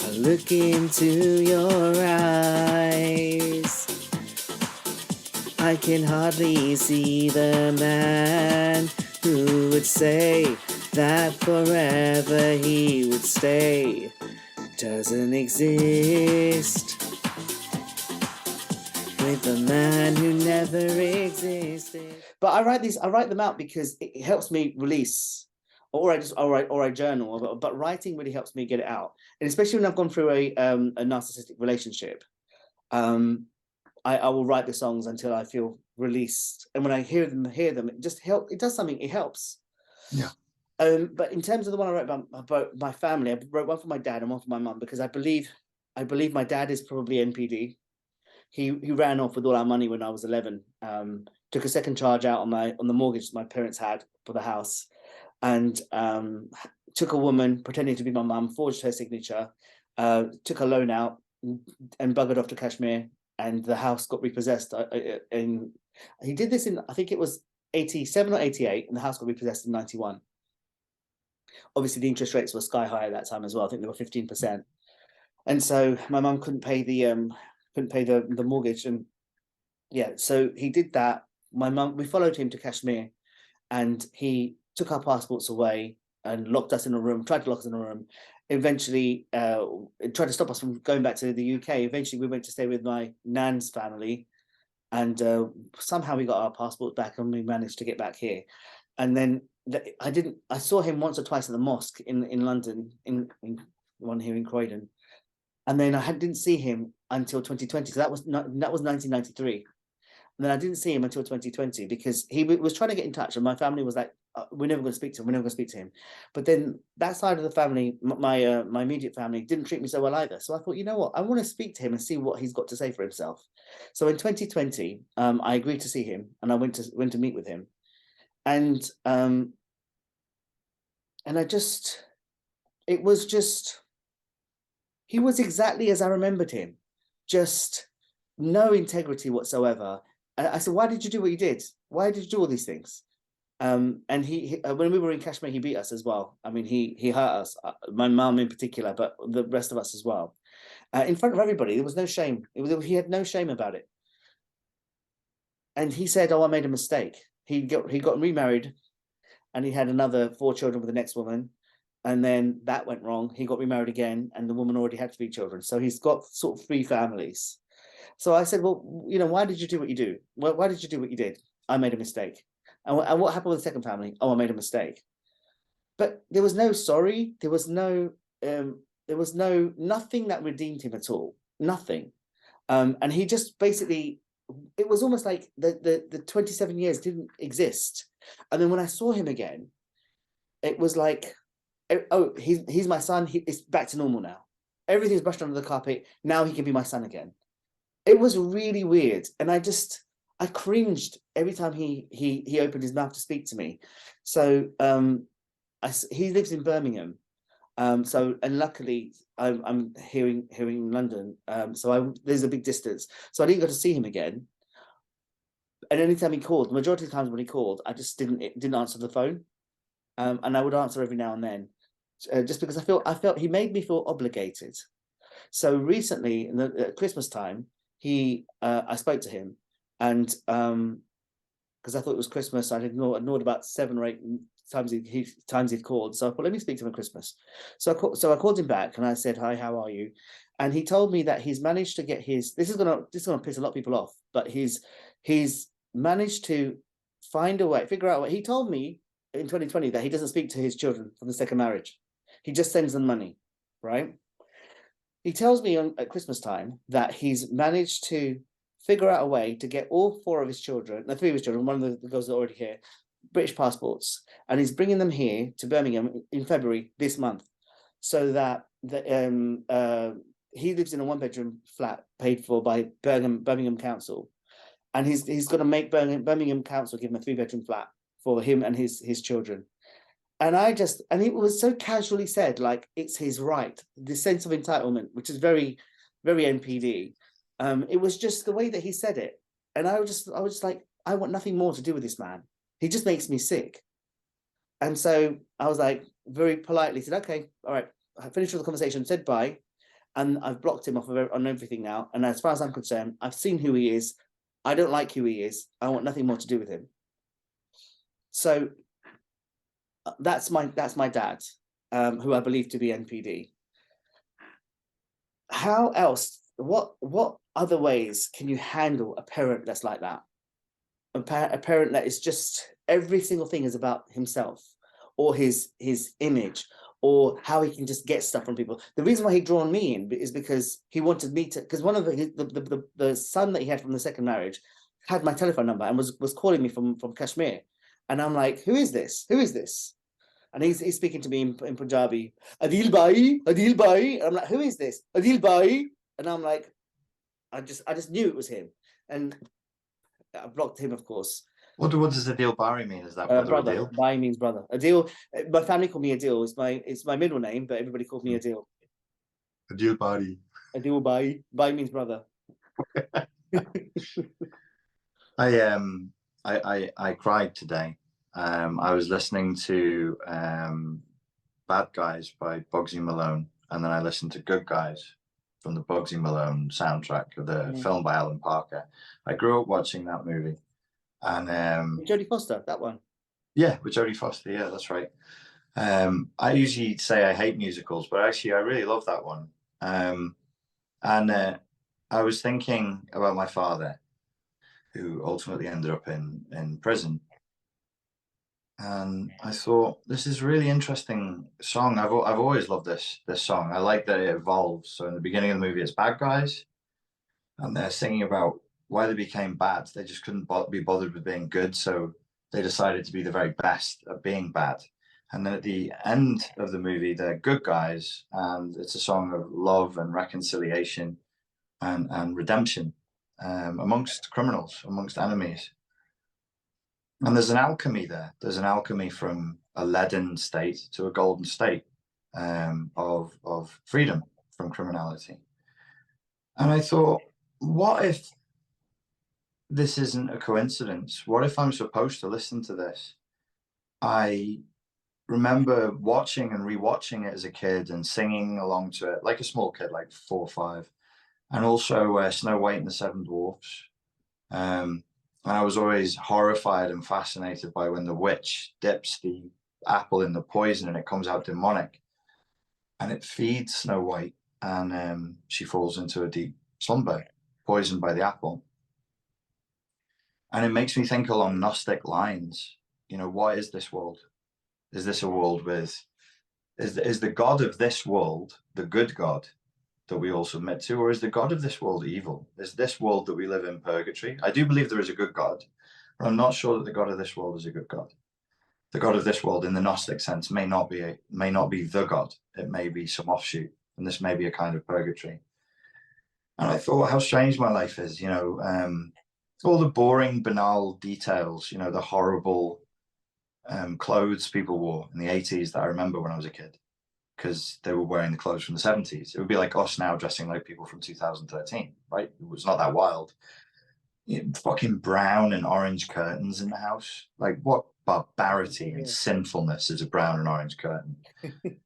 I look into your eyes, I can hardly see the man who would say that forever he would stay. Doesn't exist. With the man who never existed. But I write them out because it helps me release, or I journal. But writing really helps me get it out, and especially when I've gone through a narcissistic relationship, I will write the songs until I feel released, and when I hear them, it just helps. It does something. It helps. Yeah. But in terms of the one I wrote about my family, I wrote one for my dad and one for my mum because I believe my dad is probably NPD. He ran off with all our money when I was 11. Took a second charge out on the mortgage my parents had for the house, and took a woman pretending to be my mum, forged her signature, took a loan out, and buggered off to Kashmir, and the house got repossessed. And he did this in, I think it was 87 or 88, and the house got repossessed in 91. Obviously, the interest rates were sky high at that time as well. I think they were 15%, and so my mum couldn't pay the mortgage, and yeah, so he did that. We followed him to Kashmir, and he took our passports away and locked us in a room, tried to lock us in a room. Eventually, tried to stop us from going back to the UK. Eventually, we went to stay with my nan's family, and somehow we got our passports back, and we managed to get back here. And then I saw him once or twice at the mosque in London, in one here in Croydon. And then I didn't see him until 2020. So that was 1993. And then I didn't see him until 2020 because he was trying to get in touch, and my family was like, "We're never going to speak to him. We're never going to speak to him." But then that side of the family, my immediate family, didn't treat me so well either. So I thought, you know what, I want to speak to him and see what he's got to say for himself. So in 2020, I agreed to see him, and I went to meet with him, and it was just. He was exactly as I remembered him, just no integrity whatsoever. I said, "Why did you do what you did? Why did you do all these things?" And he when we were in Kashmir, he beat us as well. I mean, he hurt us, my mum in particular, but the rest of us as well, in front of everybody. There was no shame. He had no shame about it. And he said, "Oh, I made a mistake." He got remarried, and he had another 4 children with the next woman. And then that went wrong. He got remarried again, and the woman already had 3 children. So he's got sort of 3 families. So I said, well, why did you do what you do? Why did you do what you did? I made a mistake. And what happened with the second family? Oh, I made a mistake. But there was no sorry. There was nothing that redeemed him at all. Nothing. And he just basically, it was almost like the 27 years didn't exist. And then when I saw him again, it was like, oh, he's my son. It's back to normal now. Everything's brushed under the carpet. Now he can be my son again. It was really weird. And I cringed every time he opened his mouth to speak to me. So he lives in Birmingham. And luckily I'm here in London. So there's a big distance. So I didn't go to see him again. And anytime he called, the majority of the times when he called, I just didn't answer the phone. And I would answer every now and then, just because I felt he made me feel obligated. So recently, at Christmas time, I spoke to him, and because I thought it was Christmas, I'd ignored about 7 or 8 times he'd called. So I thought, let me speak to him at Christmas. So I called him back and I said, hi, how are you? And he told me that he's managed to get this is gonna piss a lot of people off, but he's managed to figure out a way. He told me in 2020 that he doesn't speak to his children from the second marriage. He just sends them money, right? He tells me at Christmas time that he's managed to figure out a way to get all 3 of his children, one of the girls are already here, British passports, and he's bringing them here to Birmingham in February this month, so that he lives in a 1-bedroom flat paid for by Birmingham Council, and he's going to make Birmingham Council give him a 3-bedroom flat for him and his children. And it was so casually said, like it's his right, this sense of entitlement, which is very, very NPD. It was just the way that he said it. And I was just like, I want nothing more to do with this man. He just makes me sick. And so I was like, very politely said, okay, all right. I finished with the conversation, said bye. And I've blocked him off on everything now. And as far as I'm concerned, I've seen who he is. I don't like who he is. I want nothing more to do with him. So that's my dad, who I believe to be NPD. How else? What other ways can you handle a parent that's like that? A parent that is just every single thing is about himself, or his image, or how he can just get stuff from people. The reason why he drawn me in is because he wanted me to, because one of the son that he had from the second marriage had my telephone number and was calling me from Kashmir, and I'm like, who is this? Who is this? And he's speaking to me in Punjabi, Adeel Bhai. I'm like, who is this? Adeel Bhai. And I'm like, I just knew it was him. And I blocked him, of course. What does Adeel Bari mean? Is that brother Adeel? Bhai means brother. Adeel, my family call me Adeel. It's my middle name, but everybody calls me Adeel. Adeel Bari. Adeel Bhai. Bhai means brother. I cried today. I was listening to Bad Guys by Bugsy Malone, and then I listened to Good Guys from the Bugsy Malone soundtrack of the film by Alan Parker. I grew up watching that movie. And Jodie Foster, that one. Yeah, with Jodie Foster, yeah, that's right. I usually say I hate musicals, but actually I really love that one. And I was thinking about my father, who ultimately ended up in prison. And I thought, this is a really interesting song. I've always loved this song. I like that it evolves. So in the beginning of the movie, it's bad guys, and they're singing about why they became bad. They just couldn't be bothered with being good, so they decided to be the very best at being bad. And then at the end of the movie, they're good guys, and it's a song of love and reconciliation and redemption amongst criminals, amongst enemies. And there's an alchemy there. There's an alchemy from a leaden state to a golden state of freedom from criminality. And I thought, what if this isn't a coincidence? What if I'm supposed to listen to this? I remember watching and rewatching it as a kid and singing along to it like a small kid, like 4 or 5, and also Snow White and the Seven Dwarfs. And I was always horrified and fascinated by when the witch dips the apple in the poison and it comes out demonic, and it feeds Snow White, and she falls into a deep slumber. poisoned by the apple. And it makes me think along Gnostic lines. You know, what is this world? Is this a world with, is the God of this world the good God that we all submit to, or is the God of this world evil? Is this world that we live in purgatory? I do believe there is a good God, but I'm not sure that the God of this world is a good God. The God of this world, in the Gnostic sense, may not be the God. It may be some offshoot, and this may be a kind of purgatory. And I thought how strange my life is, you know, all the boring, banal details, you know, the horrible clothes people wore in the 80s that I remember when I was a kid, because they were wearing the clothes from the 70s. It would be like us now dressing like people from 2013, right? It was not that wild. You know, fucking brown and orange curtains in the house. Like, what barbarity and sinfulness is a brown and orange curtain? And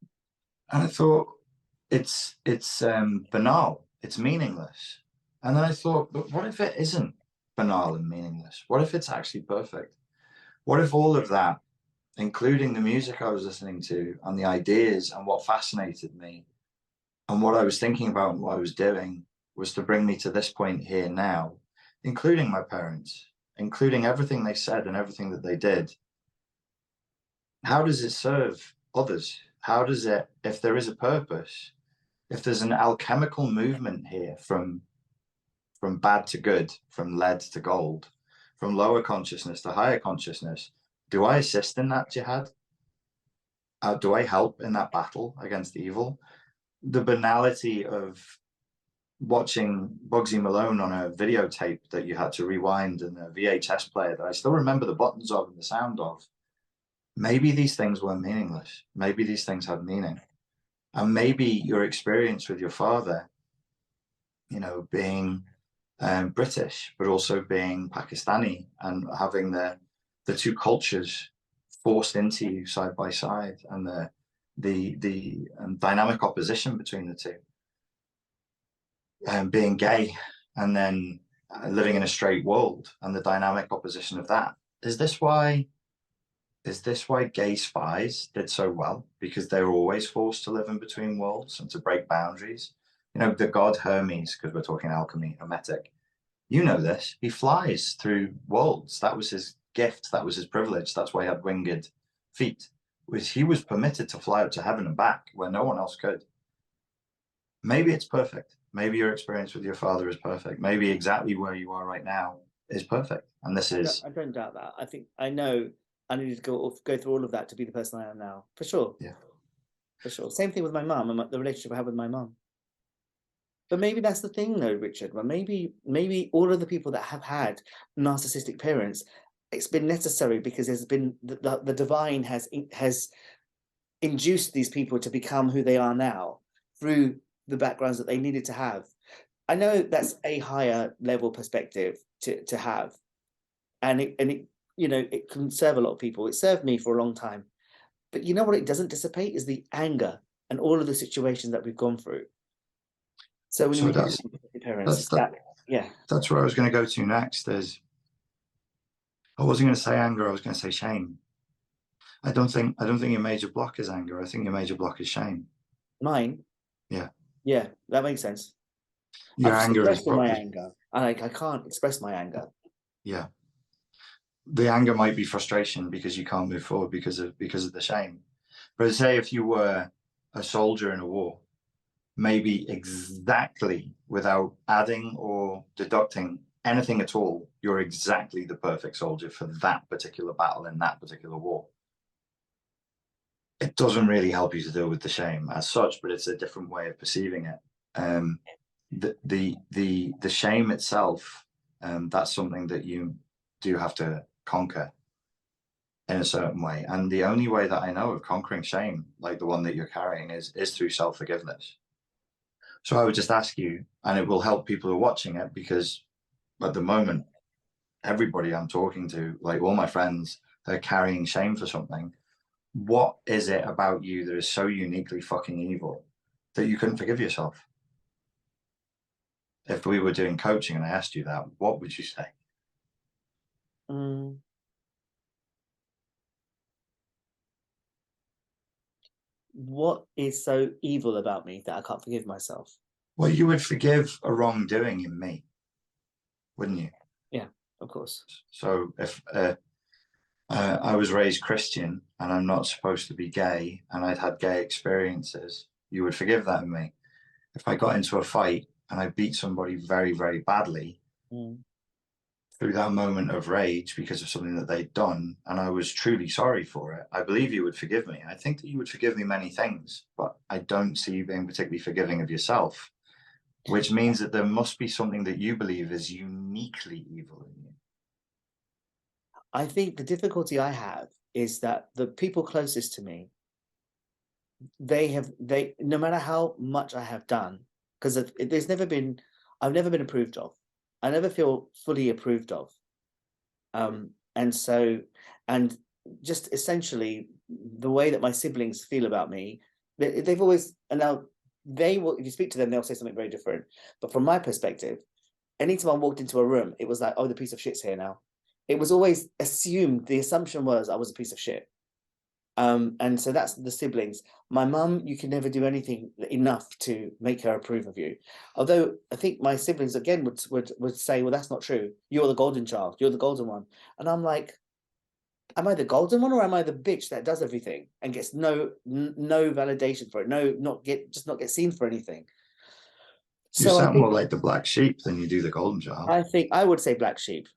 I thought, it's banal, it's meaningless. And then I thought, but what if it isn't banal and meaningless? What if it's actually perfect? What if all of that, including the music I was listening to and the ideas and what fascinated me and what I was thinking about and what I was doing, was to bring me to this point here now, including my parents, including everything they said and everything that they did? How does it serve others? How does it, if there is a purpose, if there's an alchemical movement here from bad to good, from lead to gold, from lower consciousness to higher consciousness, do I assist in that jihad? Do I help in that battle against evil? The banality of watching Bugsy Malone on a videotape that you had to rewind and a VHS player that I still remember the buttons of and the sound of. Maybe these things were meaningless. Maybe these things had meaning. And maybe your experience with your father, you know, being British, but also being Pakistani and having the two cultures forced into you side by side, and the dynamic opposition between the two, and being gay and then living in a straight world and the dynamic opposition of that. Is this why gay spies did so well? Because they were always forced to live in between worlds and to break boundaries. You know, the god Hermes, because we're talking alchemy, hermetic, you know this, he flies through worlds. That was his gift, that was his privilege. That's why he had winged feet. He was permitted to fly up to heaven and back where no one else could. Maybe it's perfect. Maybe your experience with your father is perfect. Maybe exactly where you are right now is perfect. And this is... I don't doubt that. I think I know I needed to go through all of that to be the person I am now, for sure. Yeah, for sure. Same thing with my mum and the relationship I have with my mum. But maybe that's the thing, though, Richard. Well, maybe all of the people that have had narcissistic parents, it's been necessary because there's been the divine has induced these people to become who they are now through the backgrounds that they needed to have. I know that's a higher level perspective to have, and it you know, it can serve a lot of people. It served me for a long time, but you know what? It doesn't dissipate is the anger and all of the situations that we've gone through. So when we that's parents, yeah, that's where I was going to go to next. I wasn't going to say anger. I was going to say shame. I don't think your major block is anger. I think your major block is shame. Mine. Yeah, that makes sense. Your anger is my anger. I can't express my anger. Yeah, the anger might be frustration because you can't move forward because of the shame. But say if you were a soldier in a war, maybe exactly without adding or deducting anything at all, you're exactly the perfect soldier for that particular battle in that particular war. It doesn't really help you to deal with the shame as such, but it's a different way of perceiving it. The shame itself, that's something that you do have to conquer in a certain way. And the only way that I know of conquering shame, like the one that you're carrying, is through self-forgiveness. So I would just ask you, and it will help people who are watching it, because at the moment, everybody I'm talking to, like all my friends, they're carrying shame for something. What is it about you that is so uniquely fucking evil that you couldn't forgive yourself? If we were doing coaching and I asked you that, what would you say? What is so evil about me that I can't forgive myself? Well, you would forgive a wrongdoing in me. wouldn't you? Yeah, of course. So if I was raised Christian and I'm not supposed to be gay and I'd had gay experiences, you would forgive that in me. If I got into a fight and I beat somebody very, very badly, through that moment of rage because of something that they'd done, and I was truly sorry for it, I believe you would forgive me. I think that you would forgive me many things, but I don't see you being particularly forgiving of yourself, which means that there must be something that you believe is uniquely evil in you. I think the difficulty I have is that the people closest to me, no matter how much I have done, because I've never been approved of. I never feel fully approved of. And just essentially the way that my siblings feel about me, they've always, and now they will, if you speak to them, they'll say something very different. But from my perspective, anytime I walked into a room, it was like, oh, the piece of shit's here now. It was always assumed, the assumption was I was a piece of shit. And so that's the siblings. My mum, you can never do anything enough to make her approve of you. Although I think my siblings again would say, well, that's not true. You're the golden child. You're the golden one. And I'm like, am I the golden one or am I the bitch that does everything and gets no validation for it? Not get seen for anything. You sound more like the black sheep than you do the golden child. I think I would say black sheep.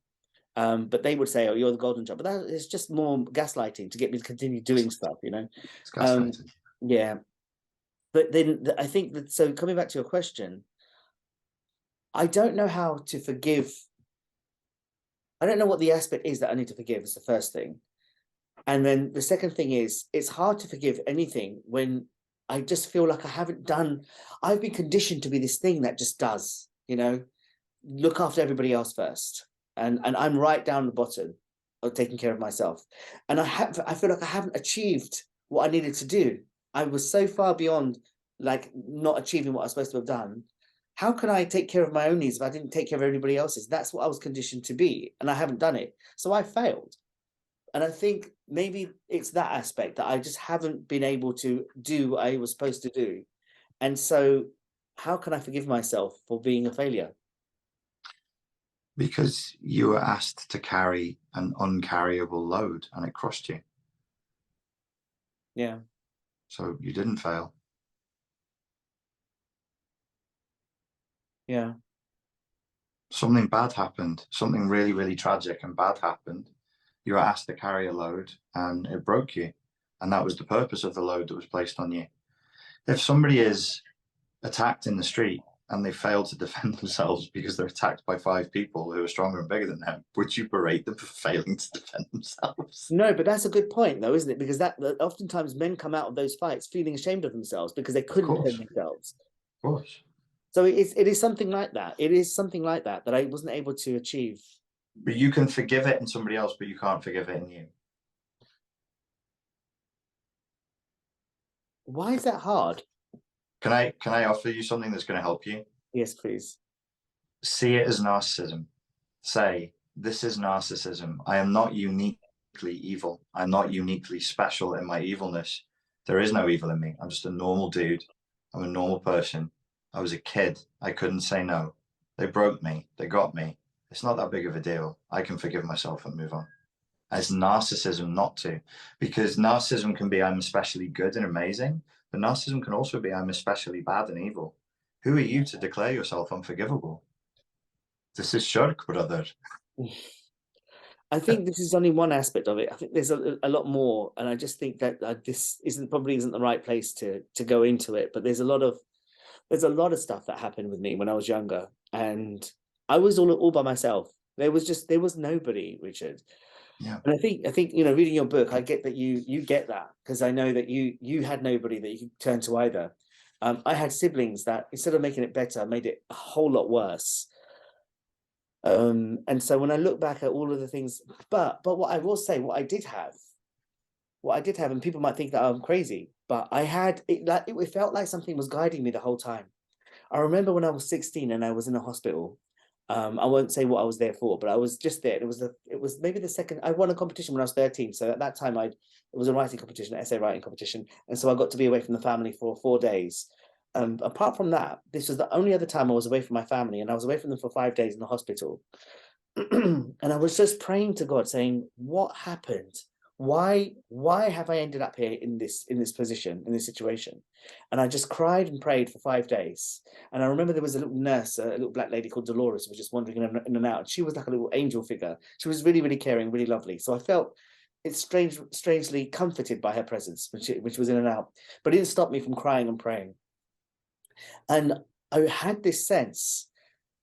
But they would say, oh, you're the golden child. But that is just more gaslighting to get me to continue doing stuff, you know? It's gaslighting. Yeah. But then I think that, so coming back to your question, I don't know how to forgive. I don't know what the aspect is that I need to forgive is the first thing. And then the second thing is, it's hard to forgive anything when I just feel like I've been conditioned to be this thing that just does, you know, look after everybody else first. And I'm right down the bottom of taking care of myself. And I feel like I haven't achieved what I needed to do. I was so far beyond like not achieving what I was supposed to have done. How can I take care of my own needs if I didn't take care of everybody else's? That's what I was conditioned to be, and I haven't done it. So I failed. And I think maybe it's that aspect that I just haven't been able to do what I was supposed to do. And so how can I forgive myself for being a failure? Because you were asked to carry an uncarryable load and it crushed you. Yeah. So you didn't fail. Yeah. Something bad happened. Something really, really tragic and bad happened. You were asked to carry a load and it broke you. And that was the purpose of the load that was placed on you. If somebody is attacked in the street and they fail to defend themselves because they're attacked by 5 people who are stronger and bigger than them, would you berate them for failing to defend themselves? No, but that's a good point, though, isn't it? Because that oftentimes men come out of those fights feeling ashamed of themselves because they couldn't defend themselves. Of course. So it is something like that. It is something like that that I wasn't able to achieve. But you can forgive it in somebody else, but you can't forgive it in you. Why is that hard? Can I offer you something that's going to help you? Yes, please. See it as narcissism. Say, this is narcissism. I am not uniquely evil. I'm not uniquely special in my evilness. There is no evil in me. I'm just a normal dude. I'm a normal person. I was a kid. I couldn't say no. They broke me. They got me. It's not that big of a deal. I can forgive myself and move on. And it's narcissism not to, because narcissism can be I'm especially good and amazing, but narcissism can also be I'm especially bad and evil. Who are you to declare yourself unforgivable? This is shirk, brother. I think this is only one aspect of it. I think there's a lot more, and I just think that this probably isn't the right place to go into it. But there's a lot of stuff that happened with me when I was younger, and I was all by myself. There was nobody, Richard. Yeah. And I think you know, reading your book, I get that you get that, because I know that you had nobody that you could turn to either. I had siblings that instead of making it better, made it a whole lot worse. And so when I look back at all of the things, but what I will say, what I did have, and people might think that I'm crazy, but I had it, like it felt like something was guiding me the whole time. I remember when I was 16 and I was in a hospital. I won't say what I was there for, but I was just there. It was maybe the second. I won a competition when I was 13, so at that time it was a writing competition, an essay writing competition, and so I got to be away from the family for 4 days. Apart from that, this was the only other time I was away from my family, and I was away from them for 5 days in the hospital. And I was just praying to God, saying, what happened? Why have I ended up here in this position, in this situation? And I just cried and prayed for 5 days. And I remember there was a little nurse, a little black lady called Dolores, who was just wandering in and out. She was like a little angel figure. She was really, really caring, really lovely. So I felt it's strangely comforted by her presence when she was in and out. But it didn't stop me from crying and praying. And I had this sense.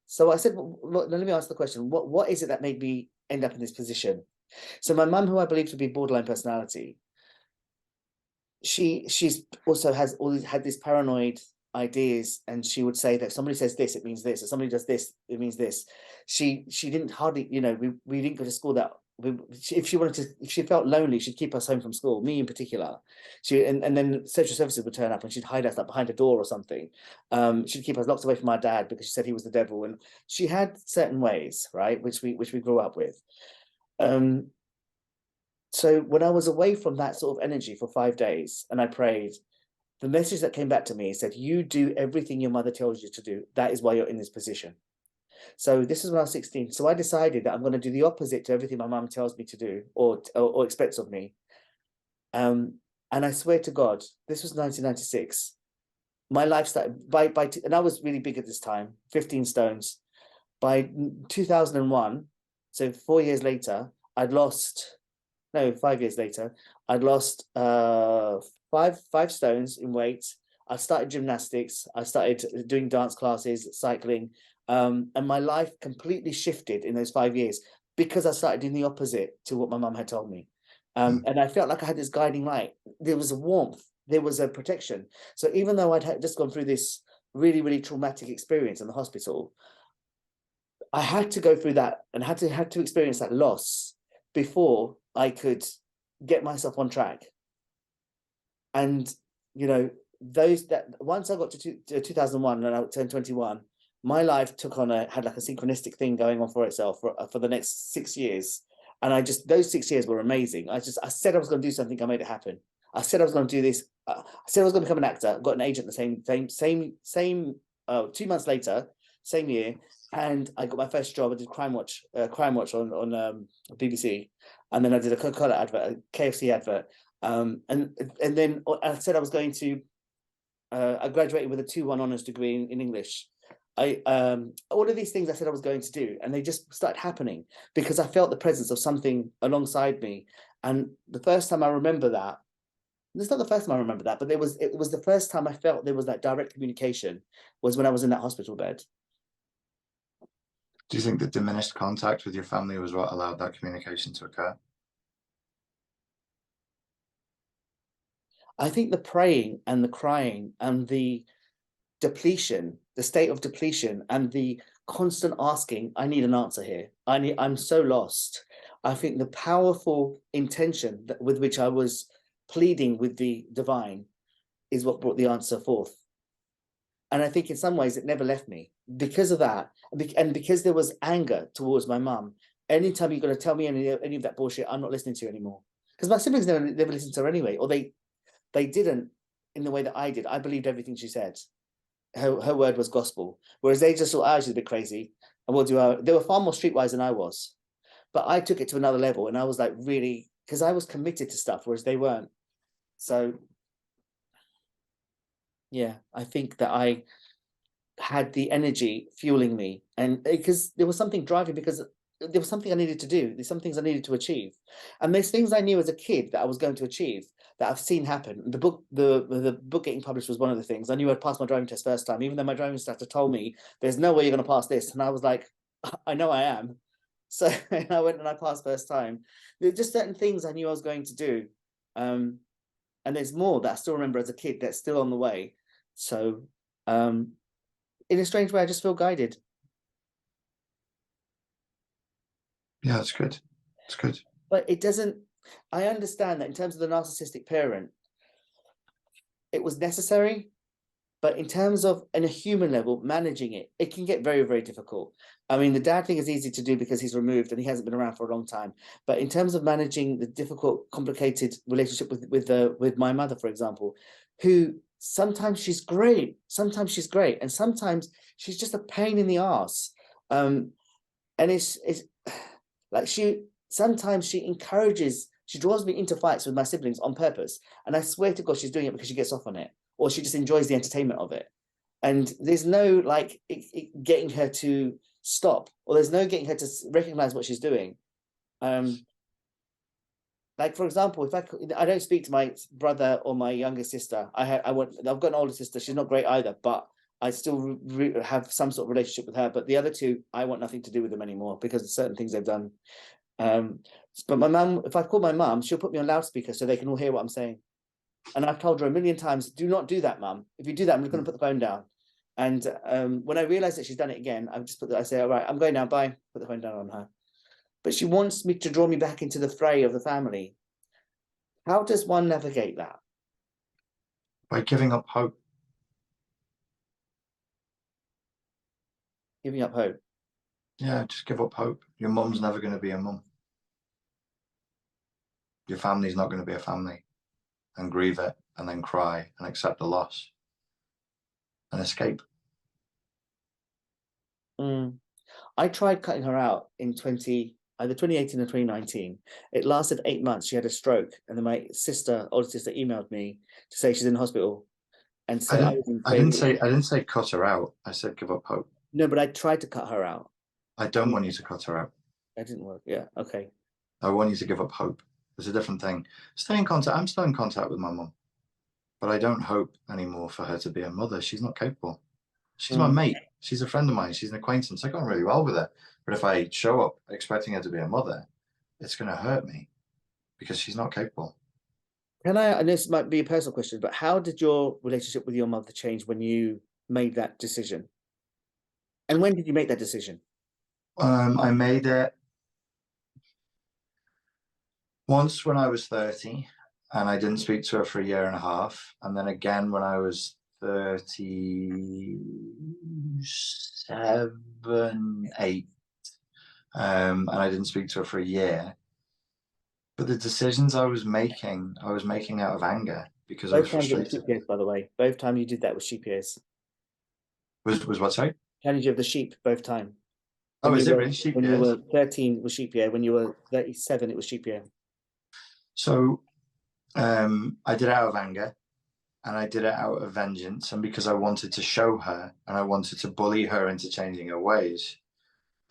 So I said, well, let me ask the question, what is it that made me end up in this position? So my mum, who I believe to be borderline personality, she's also has always had these paranoid ideas, and she would say that if somebody says this, it means this, if somebody does this, it means this. She didn't hardly, we didn't go to school that if she felt lonely, she'd keep us home from school, me in particular. And then social services would turn up and she'd hide us like behind a door or something. She'd keep us locked away from our dad because she said he was the devil. And she had certain ways, right, which we grew up with. So when I was away from that sort of energy for 5 days and I prayed, the message that came back to me said, you do everything your mother tells you to do. That is why you're in this position. So this is when I was 16. So I decided that I'm going to do the opposite to everything my mum tells me to do or expects of me. And I swear to God, this was 1996. My life started and I was really big at this time, 15 stones. By 2001, so 4 years later, 5 years later, I'd lost 5 stones in weight. I started gymnastics. I started doing dance classes, cycling. And my life completely shifted in those 5 years because I started doing the opposite to what my mum had told me. And I felt like I had this guiding light. There was a warmth, there was a protection. So even though I'd just gone through this really, really traumatic experience in the hospital, I had to go through that and had to experience that loss before I could get myself on track. And, once I got to 2001 and I turned 21, my life had like a synchronistic thing going on for itself for the next 6 years. And those 6 years were amazing. I said I was going to do something. I made it happen. I said I was going to do this. I said I was going to become an actor. Got an agent the same 2 months later, same year. And I got my first job. I did Crime Watch on BBC. And then I did a Coca-Cola advert, a KFC advert. And then I said I was going to, I graduated with a 2-1 honours degree in English. All of these things I said I was going to do, and they just started happening because I felt the presence of something alongside me. And the first time I remember that, it's not the first time I remember that, but it was the first time I felt there was that direct communication was when I was in that hospital bed. Do you think that diminished contact with your family was what allowed that communication to occur? I think the praying and the crying and the depletion, the state of depletion and the constant asking, I need an answer here. I'm so lost. I think the powerful intention with which I was pleading with the divine is what brought the answer forth. And I think in some ways it never left me because of that. And because there was anger towards my mum, anytime you're going to tell me any of that bullshit, I'm not listening to you anymore. Because my siblings never listened to her anyway, or they didn't in the way that I did. I believed everything she said. Her word was gospel. Whereas they just thought, she's a bit crazy. And they were far more streetwise than I was. But I took it to another level, and I was like, really, because I was committed to stuff, whereas they weren't. So yeah, I think that I had the energy fueling me, and because there was something driving, because there was something I needed to do. There's some things I needed to achieve, and there's things I knew as a kid that I was going to achieve that I've seen happen. The book getting published was one of the things. I knew I'd passed my driving test first time, even though my driving instructor told me there's no way you're going to pass this, and I was like, I know I am. So I went and I passed first time. There's just certain things I knew I was going to do, and there's more that I still remember as a kid that's still on the way. So in a strange way, I just feel guided. Yeah, that's good. It's good. But it doesn't, I understand that in terms of the narcissistic parent, it was necessary. But in terms of, on a human level, managing it, it can get very, very difficult. I mean, the dad thing is easy to do because he's removed and he hasn't been around for a long time. But in terms of managing the difficult, complicated relationship with my mother, for example, who sometimes she's great, and sometimes she's just a pain in the ass. And it's like sometimes she draws me into fights with my siblings on purpose, and I swear to God she's doing it because she gets off on it, or she just enjoys the entertainment of it. And there's no like getting her to stop, or there's no getting her to recognize what she's doing. Like, for example, if I don't speak to my brother or my younger sister, I've got an older sister. She's not great either, but I still have some sort of relationship with her. But the other two, I want nothing to do with them anymore because of certain things they've done. But my mum, if I call my mum, she'll put me on loudspeaker so they can all hear what I'm saying. And I've told her a million times, do not do that, mum. If you do that, I'm just going to put the phone down. And when I realize that she's done it again, I say, all right, I'm going now, bye. Put the phone down on her. But she wants me to draw me back into the fray of the family. How does one navigate that? By giving up hope. Giving up hope. Yeah, just give up hope. Your mum's never going to be a mum. Your family's not going to be a family. And grieve it, and then cry, and accept the loss, and escape. I tried cutting her out in either 2018 or 2019. It lasted 8 months. She had a stroke, and then my older sister, emailed me to say she's in hospital. And so I didn't say cut her out. I said give up hope. No, but I tried to cut her out. I don't want you to cut her out. That didn't work. Yeah, okay. I want you to give up hope. It's a different thing. Stay in contact. I'm still in contact with my mum, but I don't hope anymore for her to be a mother. She's not capable. She's my mate. She's a friend of mine. She's an acquaintance. I got on really well with her. But if I show up expecting her to be a mother, it's going to hurt me because she's not capable. And this might be a personal question, but how did your relationship with your mother change when you made that decision? And when did you make that decision? I made it once when I was 30, and I didn't speak to her for 1.5 years. And then again when I was 37, 8, and I didn't speak to her for 1 year. But the decisions I was making out of anger because I was frustrated. Both times, by the way, both times you did that with sheep ears. Was what, sorry? Challenge of the sheep both time. Oh, is it really sheep ears? When you were 13 was sheep ear. When you were 37, it was sheep ear. So I did it out of anger, and I did it out of vengeance, and because I wanted to show her, and I wanted to bully her into changing her ways.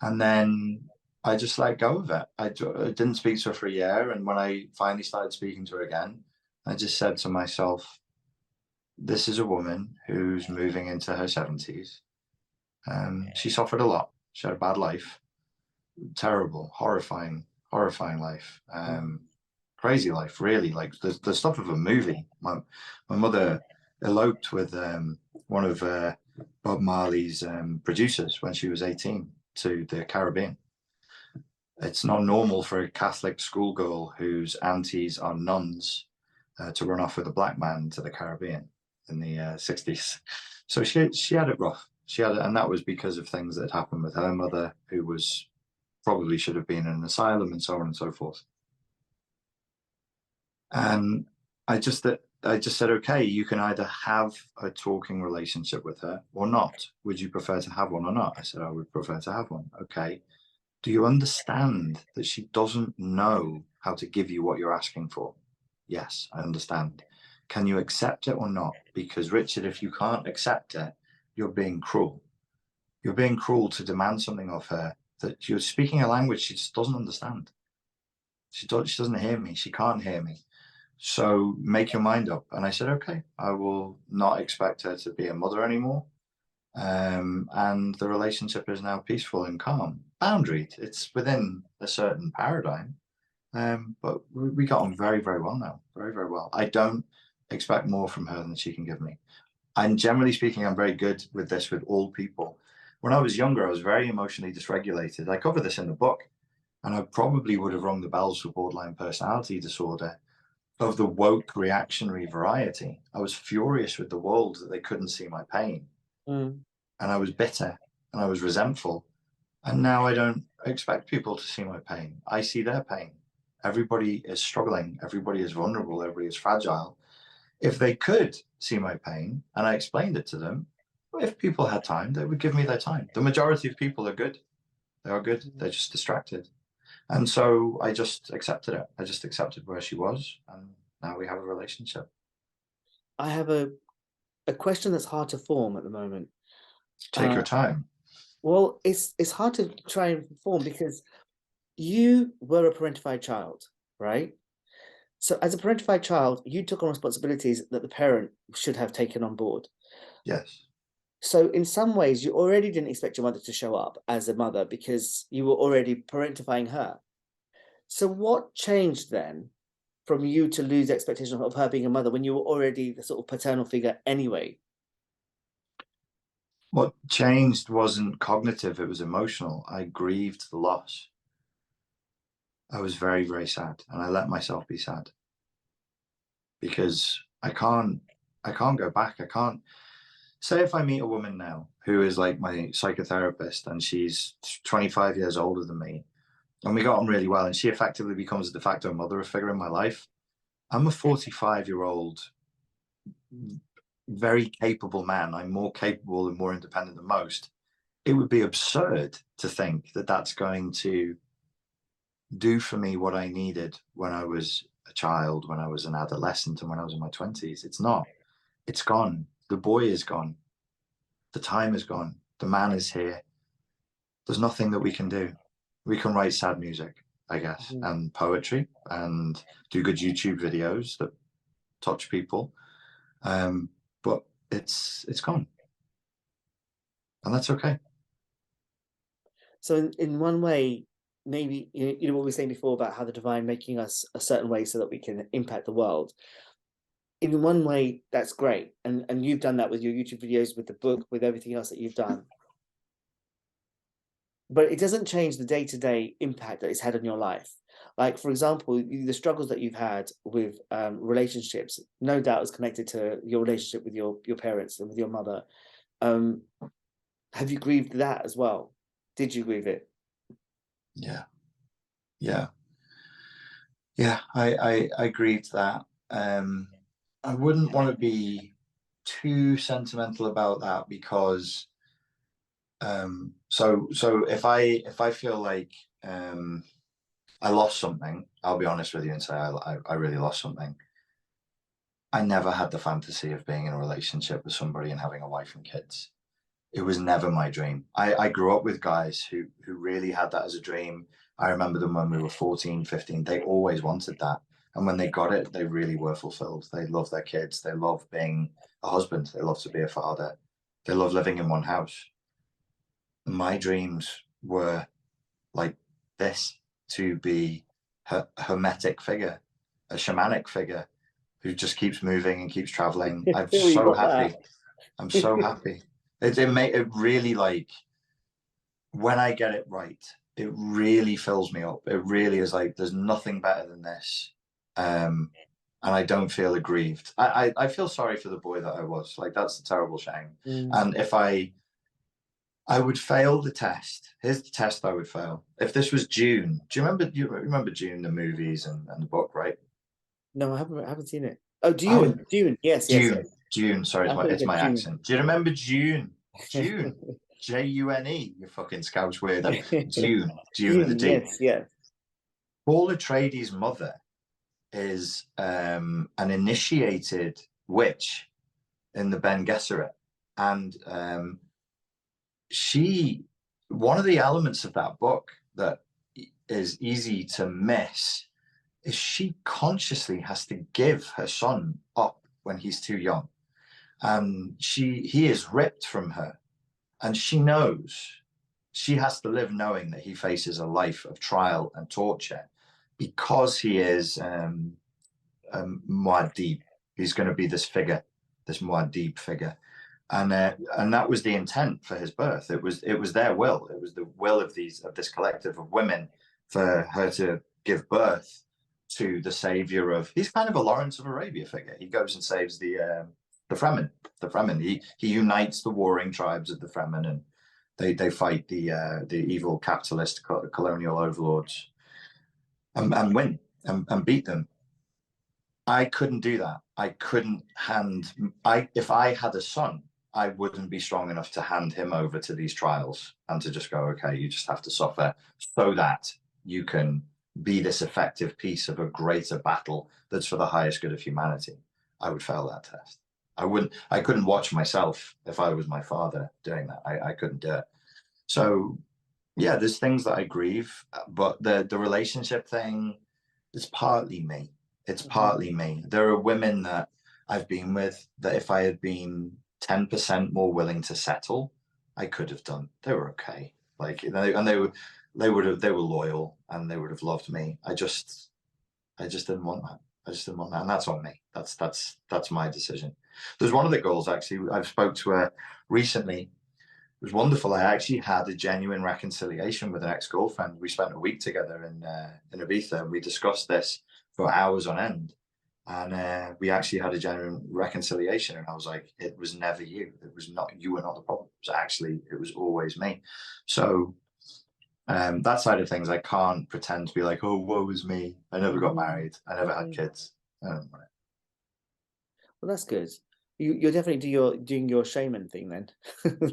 And then I just let go of it. I didn't speak to her for 1 year, and when I finally started speaking to her again, I just said to myself, this is a woman who's moving into her 70s. She suffered a lot. She had a bad life. Terrible, horrifying life. Crazy life, really. Like the stuff of a movie. My mother eloped with one of Bob Marley's producers when she was 18 to the Caribbean. It's not normal for a Catholic schoolgirl whose aunties are nuns to run off with a black man to the Caribbean in the 60s. So she had it rough. She had it, and that was because of things that happened with her mother, who was probably should have been in an asylum, and so on and so forth. And I just said, okay, you can either have a talking relationship with her or not. Would you prefer to have one or not? I said, I would prefer to have one. Okay. Do you understand that she doesn't know how to give you what you're asking for? Yes, I understand. Can you accept it or not? Because Richard, if you can't accept it, you're being cruel. You're being cruel to demand something of her that you're speaking a language she just doesn't understand. She doesn't hear me. She can't hear me. So make your mind up. And I said, okay, I will not expect her to be a mother anymore. And the relationship is now peaceful and calm. Boundaried. It's within a certain paradigm. But we got on very, very well now. Very, very well. I don't expect more from her than she can give me. And generally speaking, I'm very good with this with all people. When I was younger, I was very emotionally dysregulated. I cover this in the book. And I probably would have rung the bells for borderline personality disorder of the woke reactionary variety. I was furious with the world that they couldn't see my pain. And I was bitter and I was resentful. And now I don't expect people to see my pain. I see their pain. Everybody is struggling. Everybody is vulnerable. Everybody is fragile. if they could see my pain and I explained it to them, if people had time, they would give me their time. The majority of people are good. They are good. They're just distracted. And so I just accepted it. I just accepted where she was, and now we have a relationship. I have a question that's hard to form at the moment. Take your time. Well, it's hard to try and form because you were a parentified child, right? So as a parentified child, you took on responsibilities that the parent should have taken on board. Yes. So in some ways, you already didn't expect your mother to show up as a mother because you were already parentifying her. So what changed then from you to lose expectation of her being a mother when you were already the sort of paternal figure anyway? What changed wasn't cognitive, it was emotional. I grieved the loss. I was very, very sad, and I let myself be sad because I can't go back. I can't say if I meet a woman now who is like my psychotherapist and she's 25 years older than me and we got on really well and she effectively becomes a de facto mother figure in my life. I'm a 45-year-old, very capable man. I'm more capable and more independent than most. It would be absurd to think that that's going to do for me what I needed when I was a child, when I was an adolescent, and when I was in my 20s. It's not. It's gone. The boy is gone. The time is gone. The man is here. There's nothing that we can do. We can write sad music, I guess, and poetry, and do good YouTube videos that touch people. But it's gone. And that's okay. So in one way, maybe, you know what we were saying before about how the divine making us a certain way so that we can impact the world. In one way, that's great. And you've done that with your YouTube videos, with the book, with everything else that you've done. But it doesn't change the day-to-day impact that it's had on your life. Like, for example, the struggles that you've had with relationships, no doubt is connected to your relationship with your parents and with your mother. Have you grieved that as well? Did you grieve it? Yeah. I grieved that. I wouldn't want to be too sentimental about that because so if I feel like I lost something, I'll be honest with you and say I really lost something. I never had the fantasy of being in a relationship with somebody and having a wife and kids. It was never my dream. I grew up with guys who really had that as a dream. I remember them when we were 14, 15. They always wanted that. And when they got it, they really were fulfilled. They love their kids. They love being a husband. They love to be a father. They love living in one house. My dreams were like this, to be a hermetic figure, a shamanic figure who just keeps moving and keeps traveling. I'm so happy. I'm so happy. It really, like, when I get it right, it really fills me up. It really is like, there's nothing better than this. And I don't feel aggrieved. I feel sorry for the boy that I was. Like, that's a terrible shame. And if I would fail the test. Here's the test I would fail. If this was June, do you remember June, the movies and the book, right? No, I haven't seen it. Oh, Dune. Dune. Yes. June. Sorry, it's my June. accent. Do you remember June? June. June. You fucking Scouse weirdo. June with a D. Yes. Paul Atreides' mother is an initiated witch in the Ben Gesserit, and one of the elements of that book that is easy to miss is she consciously has to give her son up when he's too young. And he is ripped from her. And she knows she has to live knowing that he faces a life of trial and torture because he is Muad'Dib. He's going to be this figure, this Muad'Dib figure. And that was the intent for his birth. It was their will. It was the will of this collective of women for her to give birth to the savior of. He's kind of a Lawrence of Arabia figure. He goes and saves the Fremen. He unites the warring tribes of the Fremen, and they fight the evil capitalist colonial overlords and win and beat them. I couldn't do that. I couldn't hand. If I had a son, I wouldn't be strong enough to hand him over to these trials and to just go, okay, you just have to suffer so that you can be this effective piece of a greater battle that's for the highest good of humanity. I would fail that test. I couldn't watch myself if I was my father doing that. I couldn't do it. So yeah, there's things that I grieve, but the relationship thing is partly me. It's partly me. There are women that I've been with that if I had been 10% more willing to settle, I could have done. They were okay. Like, they were loyal and they would have loved me. I just didn't want that. I just didn't want that. And that's on me. That's my decision. There's one of the girls, actually, I've spoke to her recently. It was wonderful. I actually had a genuine reconciliation with an ex-girlfriend. We spent a week together in Ibiza, and we discussed this for hours on end. And we actually had a genuine reconciliation. And I was like, it was never you. It was not, you were not the problem. It was always me. So that side of things, I can't pretend to be like, oh, woe is me. I never got married. I never had kids. I don't want it. Well, that's good. You're definitely doing your shaman thing then.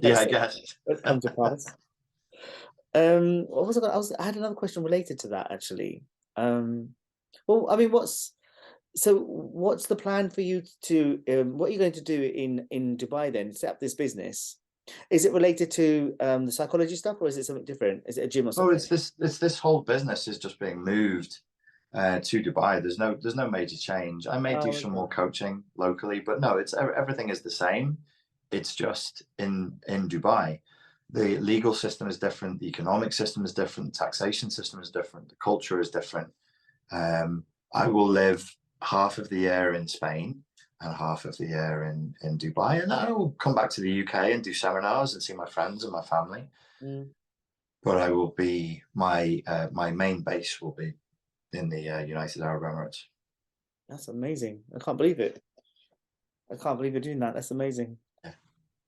Yeah, I guess. That's come to pass. What was I had another question related to that, actually. Well, I mean, what's the plan for you to what are you going to do in Dubai then? Set up this business. Is it related to the psychology stuff, or is it something different? Is it a gym or something? Oh, it's this whole business is just being moved to Dubai. There's no major change. I may do some more coaching locally, but no, everything is the same. It's just in Dubai. The legal system is different, the economic system is different, the taxation system is different, the culture is different. I will live half of the year in Spain and half of the year in Dubai, and I will come back to the UK and do seminars and see my friends and my family. But I will be my main base will be in the United Arab Emirates. That's amazing. I can't believe it. I can't believe you're doing that. That's amazing. Yeah.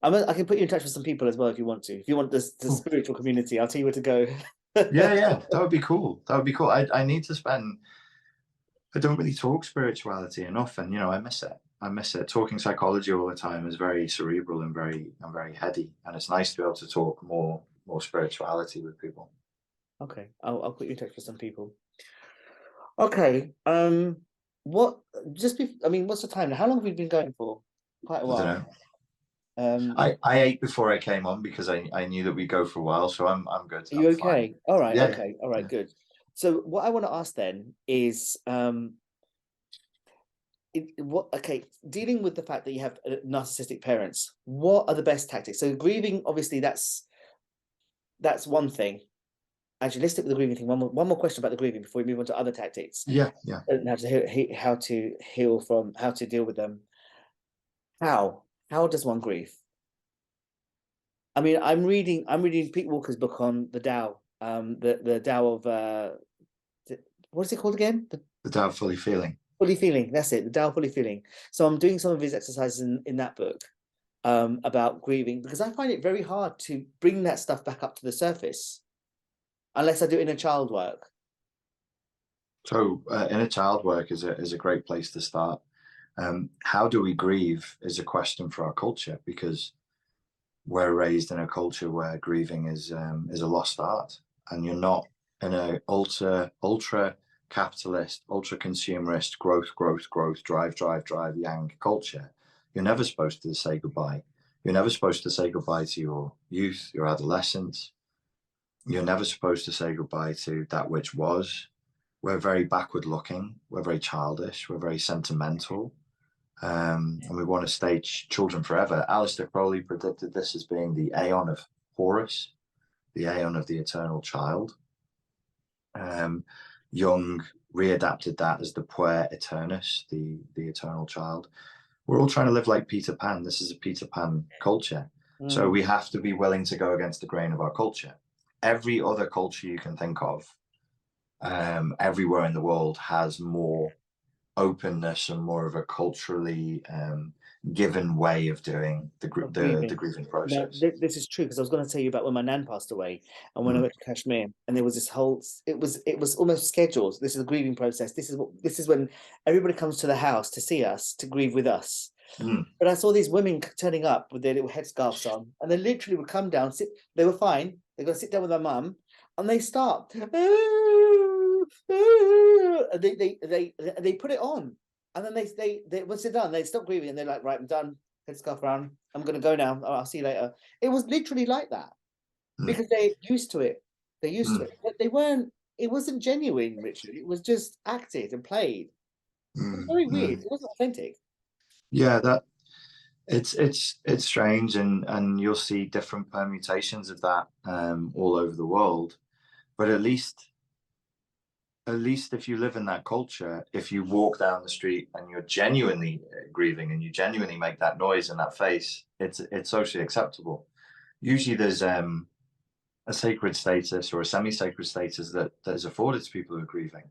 I can put you in touch with some people as well if you want to. If you want the spiritual community, I'll tell you where to go. Yeah, that would be cool. That would be cool. I need to spend. I don't really talk spirituality enough, and I miss it. I miss it. Talking psychology all the time is very cerebral and very heady, and it's nice to be able to talk more spirituality with people. Okay, I'll put you in touch with some people. Okay. What's the time? How long have we been going for? Quite a while. I don't know. I ate before I came on because I knew that we'd go for a while, so I'm good. Are you okay? Fine. All right. Yeah. Okay. All right. Yeah. Good. So what I want to ask then is, dealing with the fact that you have narcissistic parents, what are the best tactics? So grieving, obviously, that's one thing. Actually, let's stick with the grieving thing. One more question about the grieving before we move on to other tactics. Yeah. And how to heal from, how to deal with them. How does one grieve? I mean, I'm reading Pete Walker's book on the Tao, the Tao of what is it called again? The Tao of Fully Feeling. Fully Feeling. That's it. The Tao of Fully Feeling. So I'm doing some of his exercises in that book about grieving, because I find it very hard to bring that stuff back up to the surface unless I do it in a child work. So inner child work is a great place to start. How do we grieve is a question for our culture, because we're raised in a culture where grieving is a lost art, and you're not in a ultra capitalist, ultra consumerist, growth, drive, yang culture. You're never supposed to say goodbye. You're never supposed to say goodbye to your youth, your adolescence. You're never supposed to say goodbye to that which was. We're very backward looking. We're very childish. We're very sentimental. And we want to stay children forever. Aleister Crowley predicted this as being the aeon of Horus, the aeon of the eternal child. Jung readapted that as the puer eternus, the eternal child. We're all trying to live like Peter Pan. This is a Peter Pan culture. So we have to be willing to go against the grain of our culture. Every other culture you can think of, everywhere in the world, has more openness and more of a culturally given way of doing the grieving. grieving Now, process. this is true, because I was going to tell you about when my nan passed away, and when I Mm, went to Kashmir, and there was this whole, it was almost scheduled. This is the grieving process. This is when everybody comes to the house to see us, to grieve with us. mm, But I saw these women turning up with their little headscarves on, and they literally would come down, sit. They were fine. They're going to sit down with my mum, and they start, and they put it on, and then they once they're done, they stop grieving, and they're like, right, I'm done. Headscarf around. I'm going to go now. I'll see you later. It was literally like that, mm, because they're used to it. They're used to mm, it. But they weren't. It wasn't genuine, Richard. It was just acted and played. It was mm, very mm. weird. It wasn't authentic. Yeah, that it's strange, and you'll see different permutations of that all over the world. But at least if you live in that culture, if you walk down the street and you're genuinely grieving and you genuinely make that noise and that face, it's socially acceptable. Usually there's a sacred status or a semi-sacred status that is afforded to people who are grieving.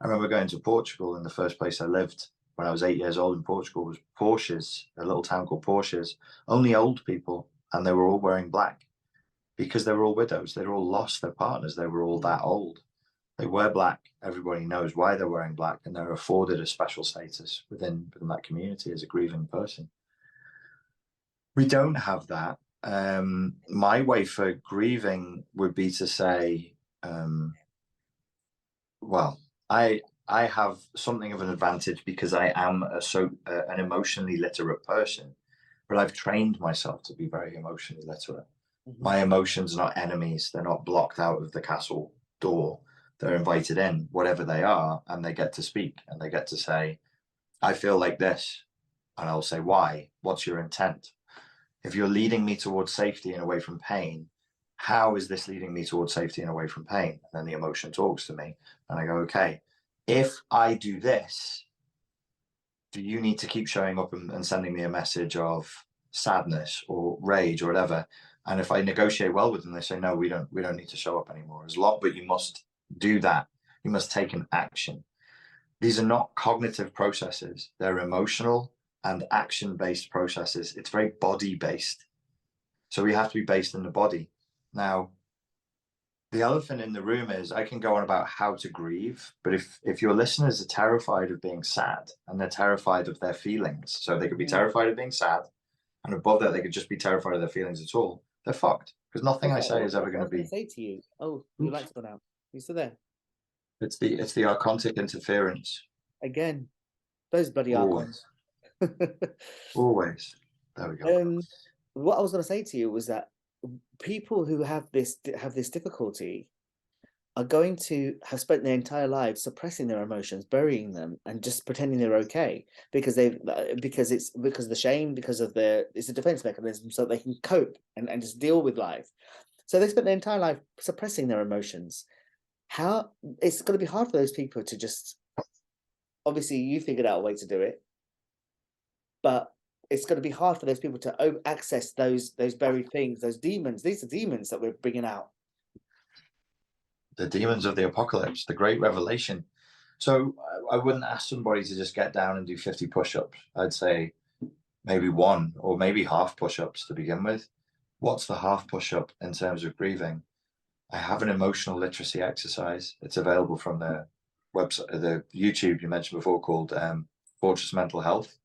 I remember going to Portugal, and the first place I lived when I was 8 years old in Portugal was Porches, a little town called Porches. Only old people, and they were all wearing black because they were all widows. They'd all lost their partners. They were all that old. They wear black. Everybody knows why they're wearing black, and they're afforded a special status within that community as a grieving person. We don't have that. My way for grieving would be to say, well, I have something of an advantage because I am an emotionally literate person, but I've trained myself to be very emotionally literate. My emotions are not enemies. They're not blocked out of the castle door. They're invited in, whatever they are, and they get to speak, and they get to say, I feel like this. And I'll say, why? What's your intent? If you're leading me towards safety and away from pain, how is this leading me towards safety and away from pain? And then the emotion talks to me, and I go, okay, if I do this, do you need to keep showing up and sending me a message of sadness or rage or whatever? And if I negotiate well with them, they say, no, we don't need to show up anymore. But you must do that. You must take an action. These are not cognitive processes. They're emotional and action-based processes. It's very body-based. So we have to be based in the body. Now, the elephant in the room is I can go on about how to grieve, but if your listeners are terrified of being sad and they're terrified of their feelings, so they could be terrified of being sad, and above that, they could just be terrified of their feelings at all, they're fucked, because nothing I say is ever going to be. I was going to say to you, oh, your lights gone out. You still there? It's the archontic interference. Again, those bloody Always. archons. Always. There we go. What I was going to say to you was that people who have this difficulty are going to have spent their entire lives suppressing their emotions, burying them, and just pretending they're okay because it's because of the shame, because of it's a defense mechanism, so they can cope and just deal with life. So they spent their entire life suppressing their emotions. How it's going to be hard for those people to just, obviously you figured out a way to do it, but it's going to be hard for those people to access those buried things, those demons. These are demons that we're bringing out. The demons of the apocalypse, the great revelation. So I wouldn't ask somebody to just get down and do 50 push-ups. I'd say maybe one or maybe half push-ups to begin with. What's the half push-up in terms of grieving? I have an emotional literacy exercise. It's available from the website, the YouTube you mentioned before, called Fortress Mental Health.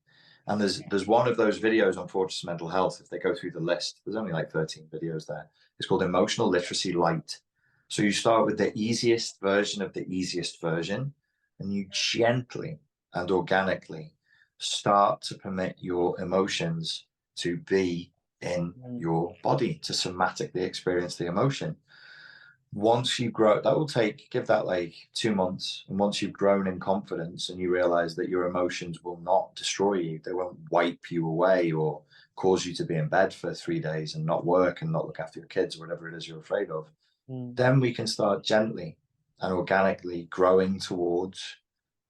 And there's one of those videos on Fortress Mental Health. If they go through the list, there's only like 13 videos there. It's called Emotional Literacy Light. So you start with the easiest version of the easiest version, and you gently and organically start to permit your emotions to be in your body, to somatically experience the emotion. Once you grow, that will give that like 2 months. And once you've grown in confidence and you realize that your emotions will not destroy you, they won't wipe you away or cause you to be in bed for 3 days and not work and not look after your kids or whatever it is you're afraid of, then we can start gently and organically growing towards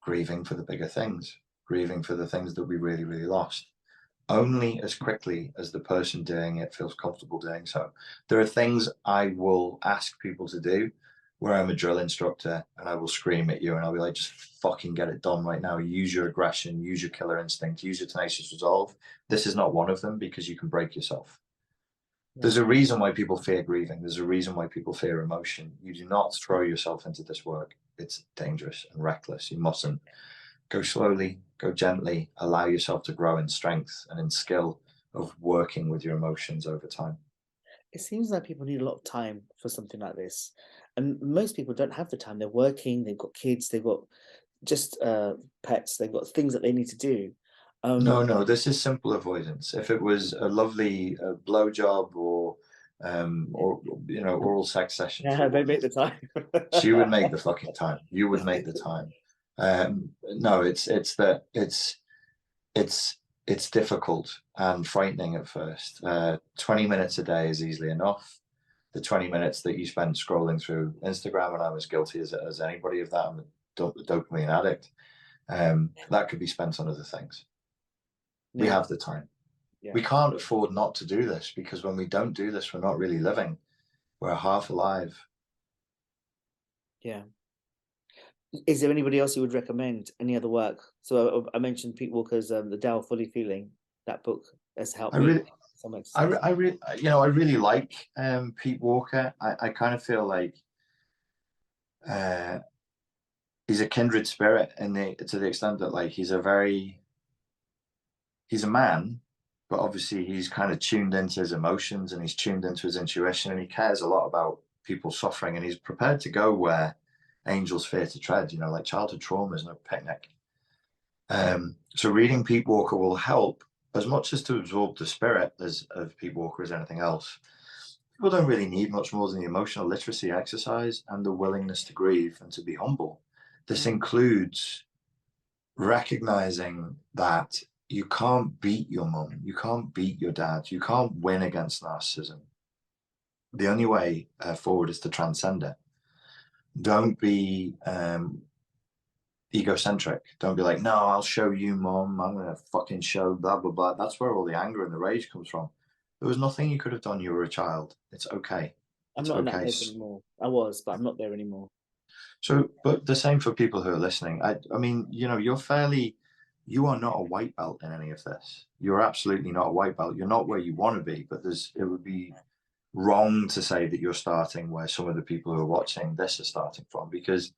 grieving for the bigger things, grieving for the things that we really, really lost. Only as quickly as the person doing it feels comfortable doing so. There are things I will ask people to do where I'm a drill instructor and I will scream at you and I'll be like, just fucking get it done right now. Use your aggression, use your killer instinct, use your tenacious resolve. This is not one of them because you can break yourself. There's a reason why people fear grieving. There's a reason why people fear emotion. You do not throw yourself into this work. It's dangerous and reckless. You mustn't. Go slowly, go gently, allow yourself to grow in strength and in skill of working with your emotions over time. It seems like people need a lot of time for something like this. And most people don't have the time. They're working, they've got kids, they've got just pets, they've got things that they need to do. No, this is simple avoidance. If it was a lovely blowjob or oral sex session, Yeah, they make the time. she would make the fucking time. You would make the time. No, it's difficult and frightening at first. 20 minutes a day is easily enough. The 20 minutes that you spend scrolling through Instagram, and I'm as guilty as anybody of that. I'm a dopamine addict. That could be spent on other things. We have the time. Yeah. We can't afford not to do this, because when we don't do this, we're not really living. We're half alive. Yeah. Is there anybody else you would recommend? Any other work? So I mentioned Pete Walker's The Tao Fully Feeling. That book has helped me. I really like Pete Walker. I kind of feel like he's a kindred spirit to the extent that, like, he's a man, but obviously he's kind of tuned into his emotions and he's tuned into his intuition, and he cares a lot about people suffering, and he's prepared to go where angels fear to tread, like childhood trauma is no picnic. So reading Pete Walker will help as much as to absorb the spirit of Pete Walker as anything else. People don't really need much more than the emotional literacy exercise and the willingness to grieve and to be humble. This includes recognizing that you can't beat your mum, you can't beat your dad, you can't win against narcissism. The only way forward is to transcend it. Don't be egocentric. Don't be like, no, I'll show you, mom. I'm going to fucking show blah, blah, blah. That's where all the anger and the rage comes from. There was nothing you could have done. You were a child. It's okay. I'm not in that place anymore. I was, but I'm not there anymore. So, but the same for people who are listening. I mean, you are not a white belt in any of this. You're absolutely not a white belt. You're not where you want to be, but it would be wrong to say that you're starting where some of the people who are watching this are starting from, because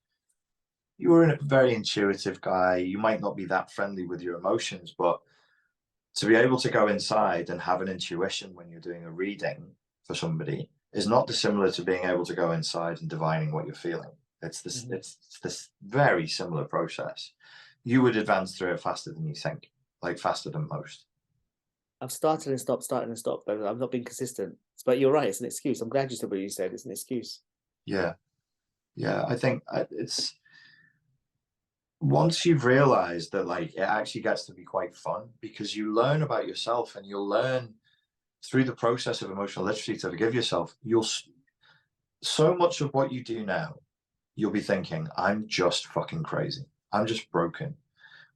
you're a very intuitive guy. You might not be that friendly with your emotions, but to be able to go inside and have an intuition when you're doing a reading for somebody is not dissimilar to being able to go inside and divining what you're feeling. It's this very similar process. You would advance through it faster than you think, like faster than most. I've started and stopped, but I've not been consistent. But you're right, it's an excuse. I'm glad you said what you said. It's an excuse. Yeah. I think it's, once you've realized that, like, it actually gets to be quite fun, because you learn about yourself, and you'll learn through the process of emotional literacy to forgive yourself. So much of what you do now, you'll be thinking, I'm just fucking crazy. I'm just broken.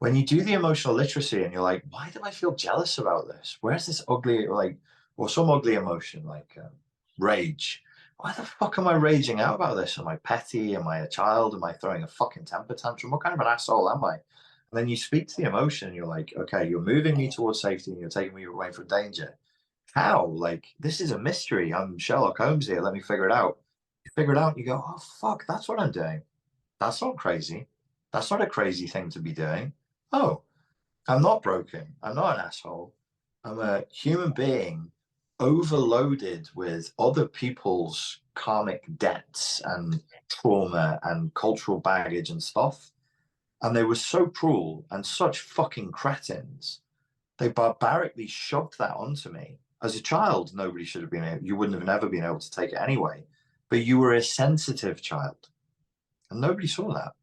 When you do the emotional literacy and you're like, why do I feel jealous about this? Where's this ugly, or some ugly emotion, like rage? Why the fuck am I raging out about this? Am I petty? Am I a child? Am I throwing a fucking temper tantrum? What kind of an asshole am I? And then you speak to the emotion and you're like, okay, you're moving me towards safety and you're taking me away from danger. How? Like, this is a mystery. I'm Sherlock Holmes here. Let me figure it out. You figure it out and you go, oh, fuck, that's what I'm doing. That's not crazy. That's not a crazy thing to be doing. Oh, I'm not broken. I'm not an asshole. I'm a human being overloaded with other people's karmic debts and trauma and cultural baggage and stuff. And they were so cruel and such fucking cretins. They barbarically shoved that onto me. As a child, nobody should have been able, you wouldn't have never been able to take it anyway. But you were a sensitive child. And nobody saw that.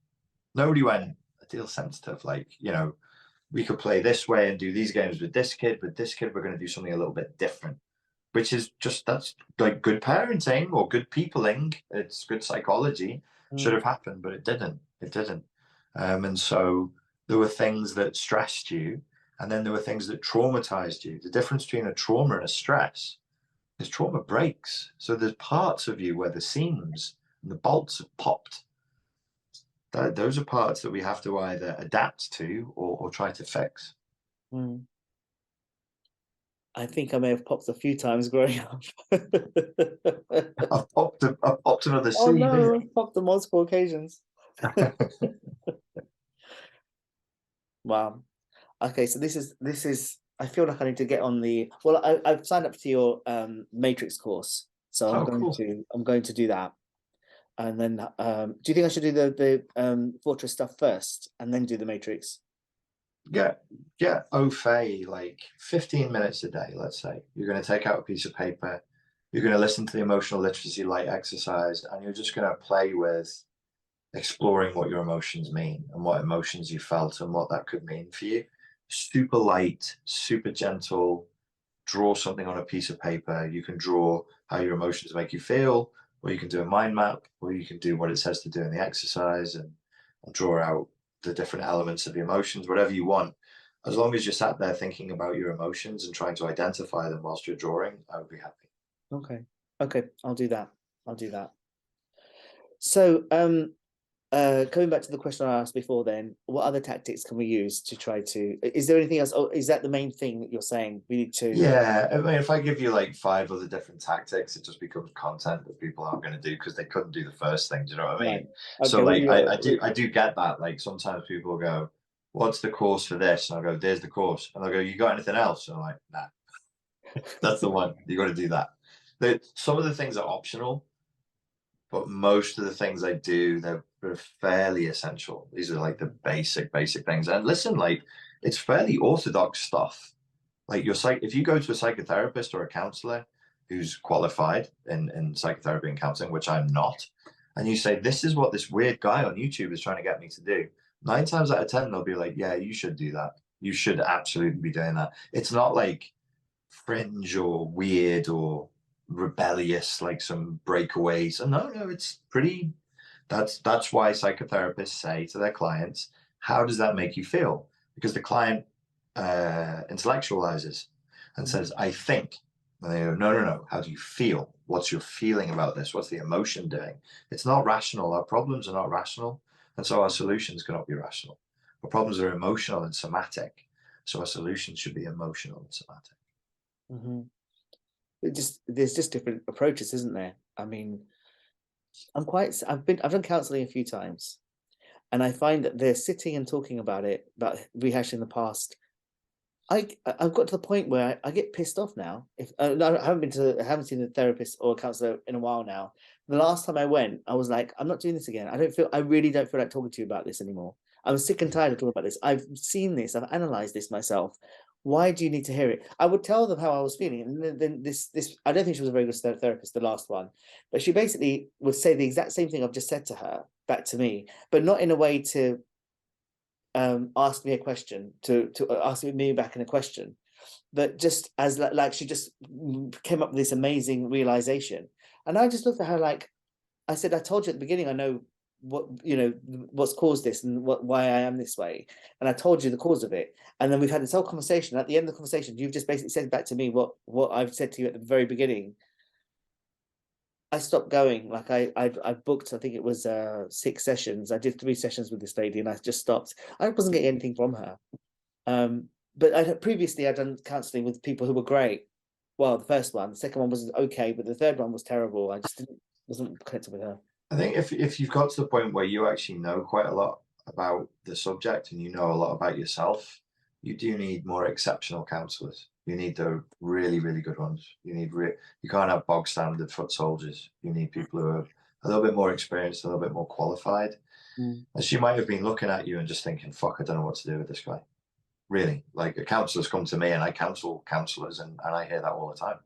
Nobody went, Adeel sensitive, like, we could play this way and do these games with this kid. With this kid, we're going to do something a little bit different, which is just, that's like good parenting or good peopling. It's good psychology. Should have happened, but it didn't. And so there were things that stressed you, and then there were things that traumatized you. The difference between a trauma and a stress is trauma breaks. So there's parts of you where the seams and the bolts have popped. Those are parts that we have to either adapt to or try to fix. Mm. I think I may have popped a few times growing up. I've popped another Oh seed. no, I've popped on multiple occasions. Wow. Okay, so this is I feel like I need to get on the, well, I've signed up to your matrix course, so Oh, cool. I'm going to do that. And then do you think I should do the fortress stuff first and then do the matrix? Get au fait, like 15 minutes a day, let's say. You're going to take out a piece of paper, you're going to listen to the emotional literacy light exercise, and you're just going to play with exploring what your emotions mean and what emotions you felt and what that could mean for you. Super light, super gentle. Draw something on a piece of paper. You can draw how your emotions make you feel, or you can do a mind map, or you can do what it says to do in the exercise and draw out the different elements of the emotions, whatever you want. As long as you're sat there thinking about your emotions and trying to identify them whilst you're drawing, I would be happy. Okay, I'll do that. So coming back to the question I asked before then, what other tactics can we use to try to, is there anything else? Oh, is that the main thing that you're saying we need to? Yeah, I mean, if I give you like 5 other different tactics, it just becomes content that people aren't going to do because they couldn't do the first thing. Do you know what I mean? Right. Okay, So like, I do get that. Like sometimes people go, "What's the course for this?" And I go, "There's the course." And I go, "You got anything else?" And I'm like, "Nah, that's the one. You got to do that." Some of the things are optional, but most of the things I do, they're fairly essential. These are like the basic things. And listen, like it's fairly orthodox stuff. Like if you go to a psychotherapist or a counselor who's qualified in psychotherapy and counseling, which I'm not, and you say, this is what this weird guy on YouTube is trying to get me to do, 9 times out of 10, they'll be like, yeah, you should do that. You should absolutely be doing that. It's not like fringe or weird or rebellious, like some breakaways. And no, it's pretty, that's why psychotherapists say to their clients, how does that make you feel? Because the client intellectualizes and says, I think. And they go, no. How do you feel? What's your feeling about this? What's the emotion doing? It's not rational. Our problems are not rational. And so our solutions cannot be rational. Our problems are emotional and somatic. So our solutions should be emotional and somatic. Mm-hmm. There's just different approaches, isn't there? I mean, I've done counseling a few times, and I find that they're sitting and talking about rehashing the past. I've got to the point where I get pissed off now. If I haven't seen a therapist or a counselor in a while now. The last time I went, I was like, I'm not doing this again. I really don't feel like talking to you about this anymore. I'm sick and tired of talking about this. I've seen this. I've analyzed this myself. Why do you need to hear it? I would tell them how I was feeling, and then this I don't think she was a very good therapist, the last one, but she basically would say the exact same thing I've just said to her back to me, but not in a way to ask me a question, to ask me back in a question, but just as like she just came up with this amazing realization. And I just looked at her like, I said, I told you at the beginning, I know what's caused this and why I am this way, and I told you the cause of it. And then we've had this whole conversation. At the end of the conversation, you've just basically said back to me what I've said to you at the very beginning. I stopped going. Like I booked, I think it was 6 sessions. I did 3 sessions with this lady, and I just stopped. I wasn't getting anything from her. But previously I'd done counselling with people who were great. Well, the first one, the second one was okay, but the third one was terrible. I just wasn't connected with her. I think if you've got to the point where you actually know quite a lot about the subject and you know a lot about yourself, you do need more exceptional counsellors. You need the really, really good ones. You can't have bog standard foot soldiers. You need people who are a little bit more experienced, a little bit more qualified. And she might have been looking at you and just thinking, fuck, I don't know what to do with this guy. Really, like a counsellor's come to me and I counsel counsellors and I hear that all the time.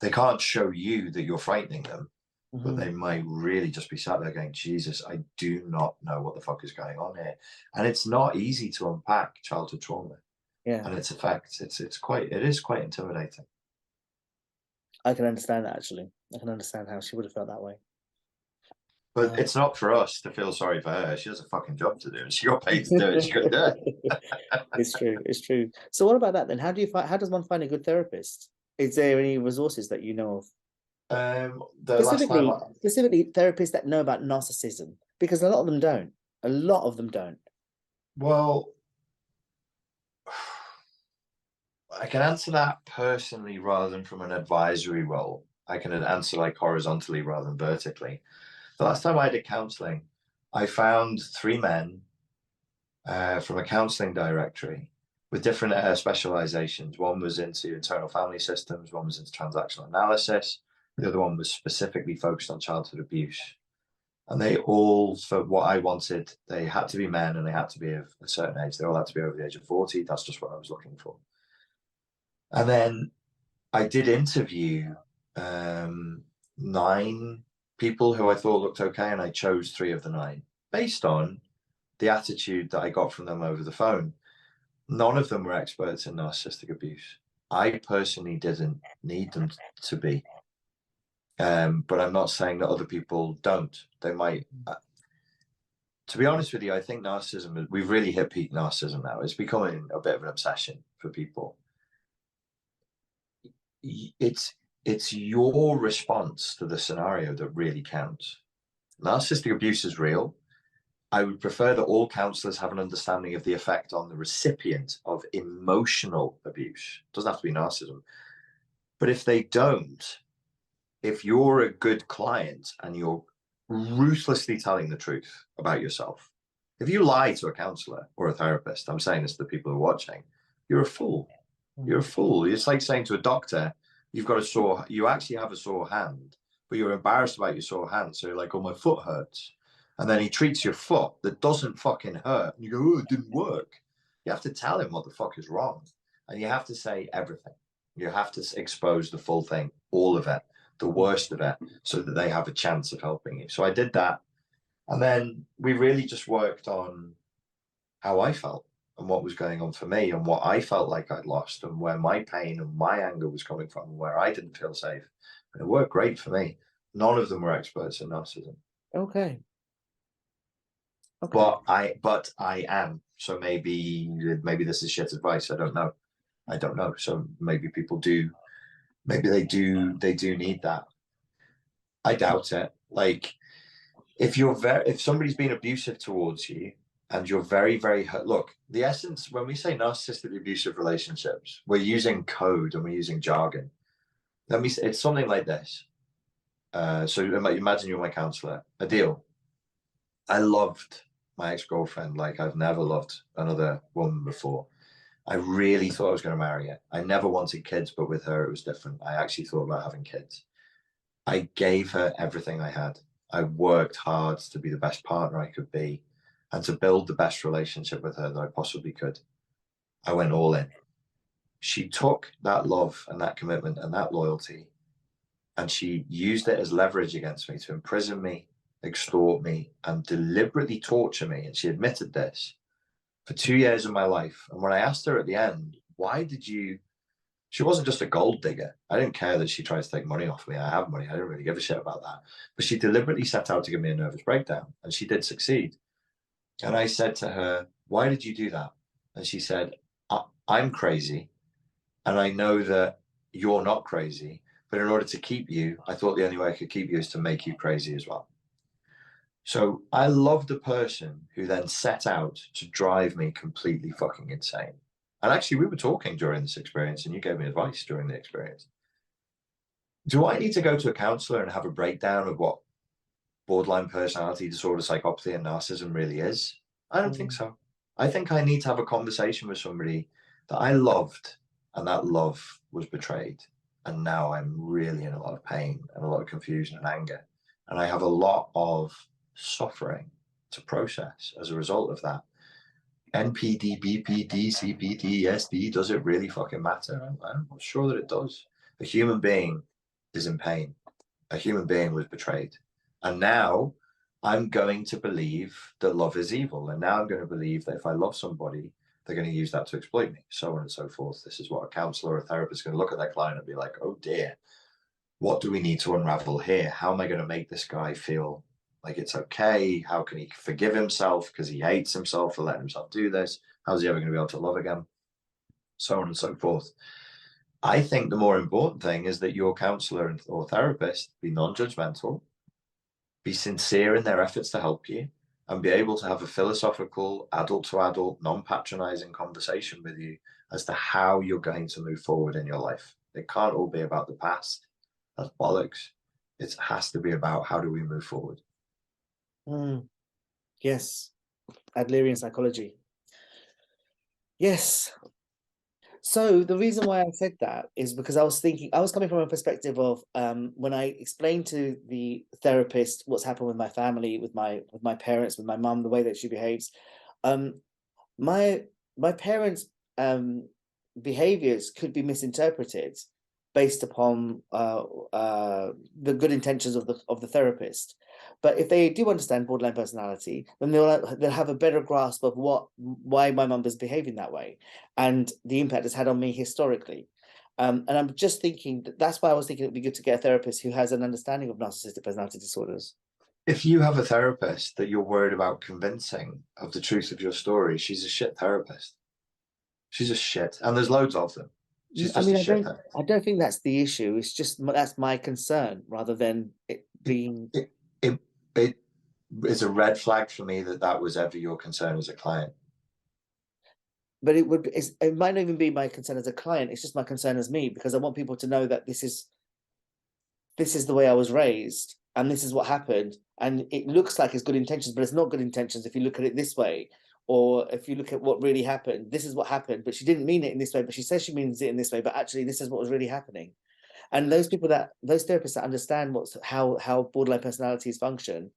They can't show you that you're frightening them, but they might really just be sat there going, Jesus, I do not know what the fuck is going on here. And it's not easy to unpack childhood trauma and its effects. It is quite intimidating. I can understand that, actually. I can understand how she would have felt that way. But it's not for us to feel sorry for her. She has a fucking job to do. She got paid to do it. She could do it. It's true. So what about that then? How does one find a good therapist? Is there any resources that you know of? The last time Specifically therapists that know about narcissism, because a lot of them don't. A lot of them don't. Well, I can answer that personally rather than from an advisory role. I can answer like horizontally rather than vertically. The last time I did counseling, I found 3 men from a counseling directory with different specializations. One was into internal family systems, one was into transactional analysis, the other one was specifically focused on childhood abuse. And they all, for what I wanted, they had to be men and they had to be of a certain age. They all had to be over the age of 40. That's just what I was looking for. And then I did interview 9 people who I thought looked okay, and I chose 3 of the 9 based on the attitude that I got from them over the phone. None of them were experts in narcissistic abuse. I personally didn't need them to be. But I'm not saying that other people don't. They might. To be honest with you, I think narcissism, we've really hit peak narcissism now. It's becoming a bit of an obsession for people. It's your response to the scenario that really counts. Narcissistic abuse is real. I would prefer that all counselors have an understanding of the effect on the recipient of emotional abuse. It doesn't have to be narcissism. But if they don't, if you're a good client and you're ruthlessly telling the truth about yourself, if you lie to a counselor or a therapist, I'm saying this to the people who are watching, you're a fool. You're a fool. It's like saying to a doctor, you actually have a sore hand, but you're embarrassed about your sore hand. So you're like, oh, my foot hurts. And then he treats your foot that doesn't fucking hurt. And you go, oh, it didn't work. You have to tell him what the fuck is wrong. And you have to say everything. You have to expose the full thing, all of it, the worst of it, so that they have a chance of helping you. So I did that. And then we really just worked on how I felt and what was going on for me and what I felt like I'd lost and where my pain and my anger was coming from and where I didn't feel safe. And it worked great for me. None of them were experts in narcissism. Okay. But I am. So maybe this is shit advice. I don't know. So maybe people do. Maybe they do need that. I doubt it. Like if somebody's been abusive towards you and you're very, very hurt. Look, the essence, when we say narcissistically abusive relationships, we're using code and we're using jargon. It's something like this. So imagine you're my counselor. Adeel, I loved my ex-girlfriend like I've never loved another woman before. I really thought I was going to marry her. I never wanted kids, but with her it was different. I actually thought about having kids. I gave her everything I had. I worked hard to be the best partner I could be and to build the best relationship with her that I possibly could. I went all in. She took that love and that commitment and that loyalty, and she used it as leverage against me to imprison me, extort me, and deliberately torture me. And she admitted this for 2 years of my life. And when I asked her at the end, why did you, she wasn't just a gold digger. I didn't care that she tried to take money off me. I have money. I didn't really give a shit about that. But she deliberately set out to give me a nervous breakdown, and she did succeed. And I said to her, why did you do that? And she said, I'm crazy. And I know that you're not crazy. But in order to keep you, I thought the only way I could keep you is to make you crazy as well. So I loved a person who then set out to drive me completely fucking insane. And actually, we were talking during this experience and you gave me advice during the experience. Do I need to go to a counselor and have a breakdown of what borderline personality disorder, psychopathy, and narcissism really is? I don't think so. I think I need to have a conversation with somebody that I loved and that love was betrayed. And now I'm really in a lot of pain and a lot of confusion and anger. And I have a lot of suffering to process as a result of that. NPD, BPD, CPD, SD, does it really fucking matter? I'm not sure that it does. A human being is in pain. A human being was betrayed. And now I'm going to believe that love is evil. And now I'm going to believe that if I love somebody, they're going to use that to exploit me, so on and so forth. This is what a counselor or a therapist is going to look at their client and be like, oh dear, what do we need to unravel here? How am I going to make this guy feel like it's okay? How can he forgive himself because he hates himself for letting himself do this? How's he ever going to be able to love again? So on and so forth. I think the more important thing is that your counselor or therapist be non-judgmental, be sincere in their efforts to help you, and be able to have a philosophical, adult to adult, non-patronizing conversation with you as to how you're going to move forward in your life. It can't all be about the past. That's bollocks. It has to be about how do we move forward. Yes, Adlerian psychology. Yes. So the reason why I said that is because I was coming from a perspective of when I explained to the therapist what's happened with my family, with my parents, with my mum, the way that she behaves. My parents' behaviors could be misinterpreted based upon the good intentions of the therapist. But if they do understand borderline personality, then they'll have a better grasp of why my mum is behaving that way and the impact it's had on me historically. And I'm just thinking that's why I was thinking it'd be good to get a therapist who has an understanding of narcissistic personality disorders. If you have a therapist that you're worried about convincing of the truth of your story, she's a shit therapist. She's a shit, and there's loads of them. She's I just mean, a shit therapist. I don't think that's the issue. It's just that's my concern rather than it being. It is a red flag for me that was ever your concern as a client. But it might not even be my concern as a client. It's just my concern as me, because I want people to know that this is the way I was raised and this is what happened. And it looks like it's good intentions, but it's not good intentions if you look at it this way. Or if you look at what really happened, this is what happened, but she didn't mean it in this way, but she says she means it in this way, but actually this is what was really happening. And those therapists that understand how borderline personalities function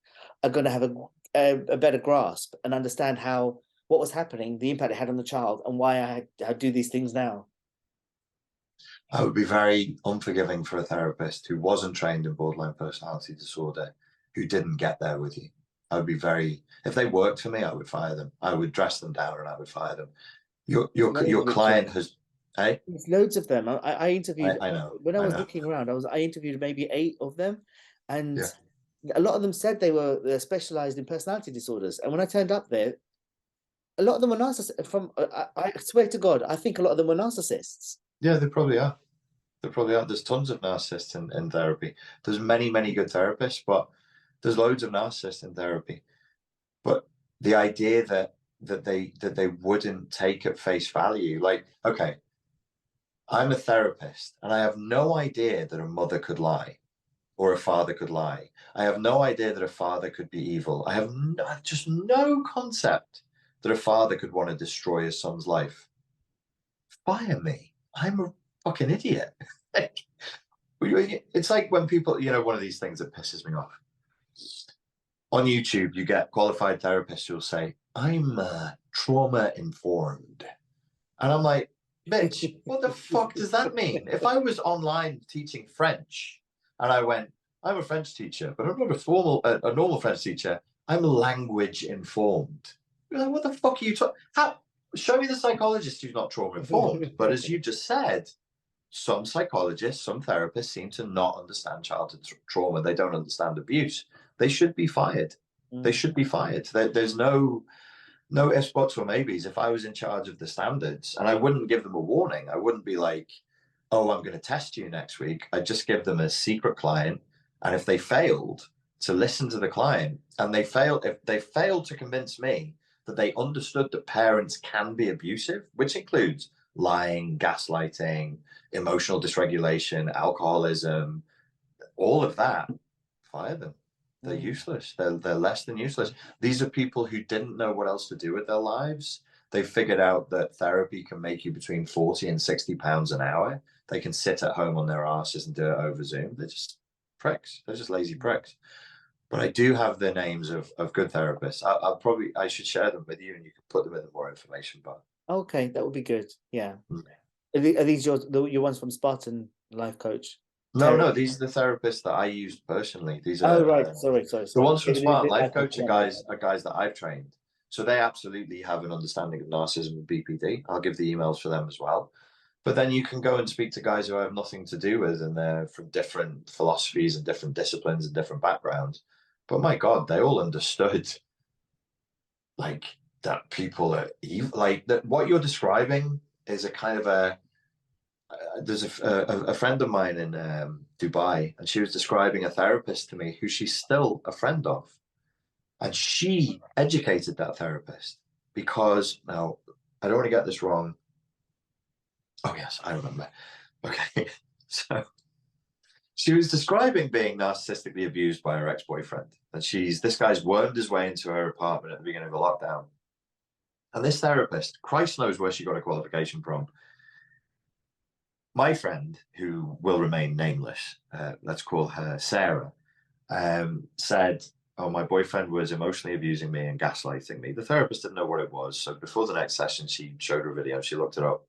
are going to have a better grasp and understand what was happening, the impact it had on the child, and why I do these things now. I would be very unforgiving for a therapist who wasn't trained in borderline personality disorder, who didn't get there with you. I would be if they worked for me, I would fire them. I would dress them down and I would fire them. Your client has, hey? There's loads of them. I interviewed. I know. When I was looking around, I interviewed maybe 8 of them, and a lot of them said they're specialized in personality disorders. And when I turned up there, a lot of them were narcissists. I swear to God, I think a lot of them were narcissists. Yeah, they probably are. There probably are. There's tons of narcissists in therapy. There's many, many good therapists, but there's loads of narcissists in therapy. But the idea that they wouldn't take at face value, like, okay, I'm a therapist and I have no idea that a mother could lie or a father could lie. I have no idea that a father could be evil. I have just no concept that a father could want to destroy his son's life. Fire me. I'm a fucking idiot. It's like when people, one of these things that pisses me off. On YouTube, you get qualified therapists who'll say, I'm trauma informed. And I'm like, bitch, what the fuck does that mean? If I was online teaching French and I went, I'm a French teacher, but I'm not a normal French teacher, I'm language informed. You're like, what the fuck are you talking? Show me the psychologist who's not trauma informed. But as you just said, some psychologists, some therapists seem to not understand childhood trauma. They don't understand abuse. They should be fired. They should be fired. There's no ifs, buts, or maybes. If I was in charge of the standards, and I wouldn't give them a warning, I wouldn't be like, oh, I'm going to test you next week. I'd just give them a secret client. And if they failed to listen to the client and if they failed to convince me that they understood that parents can be abusive, which includes lying, gaslighting, emotional dysregulation, alcoholism, all of that, fire them. They're useless. They're less than useless. These are people who didn't know what else to do with their lives. They figured out that therapy can make you between 40 and 60 pounds an hour. They can sit at home on their asses and do it over Zoom. They're just pricks. They're just lazy pricks. But I do have the names of good therapists. I should share them with you and you can put them in the more information bar. Okay, that would be good. Yeah. Are these your ones from Spartan Life Coach? No, these are the therapists that I used personally. These are right. Sorry. The ones from Spartan Life Coach are guys that I've trained. So they absolutely have an understanding of narcissism and BPD. I'll give the emails for them as well. But then you can go and speak to guys who I have nothing to do with, and they're from different philosophies and different disciplines and different backgrounds. But my God, they all understood like that people are evil. Like that what you're describing is a kind of there's a friend of mine in Dubai, and she was describing a therapist to me who she's still a friend of. And she educated that therapist because, now, I don't want to get this wrong. Oh, yes, I remember. Okay. So she was describing being narcissistically abused by her ex-boyfriend. And this guy's wormed his way into her apartment at the beginning of the lockdown. And this therapist, Christ knows where she got a qualification from. My friend, who will remain nameless, let's call her Sarah, said, oh, my boyfriend was emotionally abusing me and gaslighting me. The therapist didn't know what it was. So before the next session, she showed her a video, she looked it up.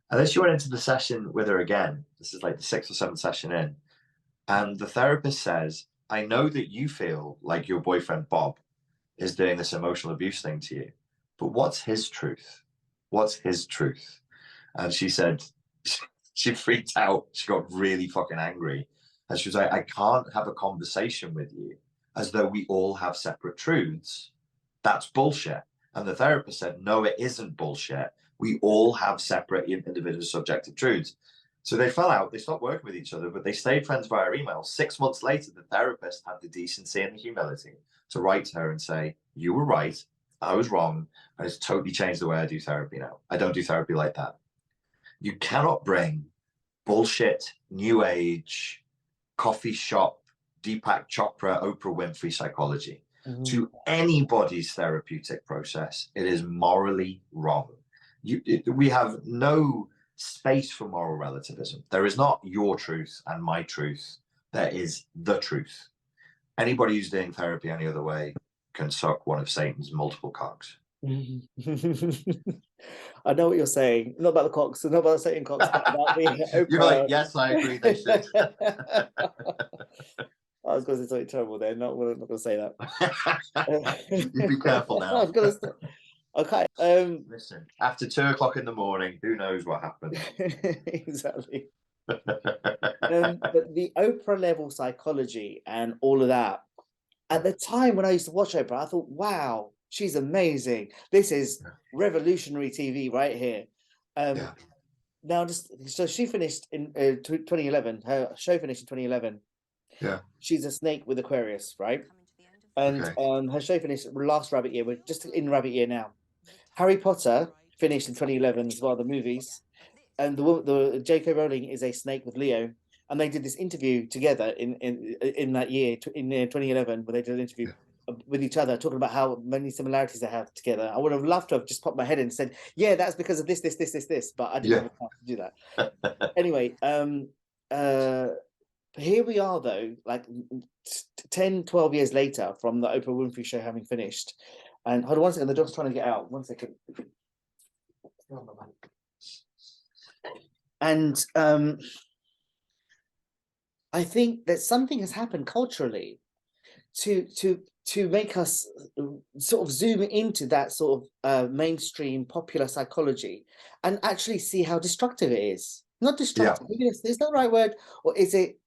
And then she went into the session with her again. This is like the 6th or 7th session in. And the therapist says, I know that you feel like your boyfriend, Bob, is doing this emotional abuse thing to you. But what's his truth? What's his truth? And she said, she freaked out. She got really fucking angry. And she was like, I can't have a conversation with you as though we all have separate truths. That's bullshit. And the therapist said, no, it isn't bullshit. We all have separate individual subjective truths. So they fell out, they stopped working with each other, but they stayed friends via email. 6 months later, the therapist had the decency and the humility to write to her and say, you were right, I was wrong, and it's totally changed the way I do therapy now. I don't do therapy like that. You cannot bring bullshit, new age, coffee shop, Deepak Chopra, Oprah Winfrey psychology to anybody's therapeutic process. It is morally wrong. We have no space for moral relativism. There is not your truth and my truth. There is the truth. Anybody who's doing therapy any other way can suck one of Satan's multiple cocks. I know what you're saying. Not about the cocks, not about the Satan cocks, but about the Oprah. You're like, yes, I agree, they should. I was going to say something terrible there. Not going to say that. You be careful now. I was going to. Okay. Listen, after 2 o'clock in the morning, who knows what happened? Exactly. But the Oprah level psychology and all of that, at the time when I used to watch Oprah, I thought, wow, she's amazing. This is revolutionary TV right here. Now, so she finished in 2011. Her show finished in 2011. Yeah. She's a snake with Aquarius, right? And her show finished last Rabbit Year. We're just in Rabbit Year now. Harry Potter finished in 2011 as well, the movies. And the J.K. Rowling is a snake with Leo. And they did this interview together in that year, in 2011, where they did an interview with each other, talking about how many similarities they have together. I would have loved to have just popped my head in and said, yeah, that's because of this, but I didn't have time to do that. Anyway, here we are, though, like 10, 12 years later from the Oprah Winfrey show having finished. And hold on 1 second, the dog's trying to get out. 1 second. And I think that something has happened culturally to make us sort of zoom into that sort of mainstream popular psychology and actually see how destructive it is. Not destructive, maybe is that the right word? Or is it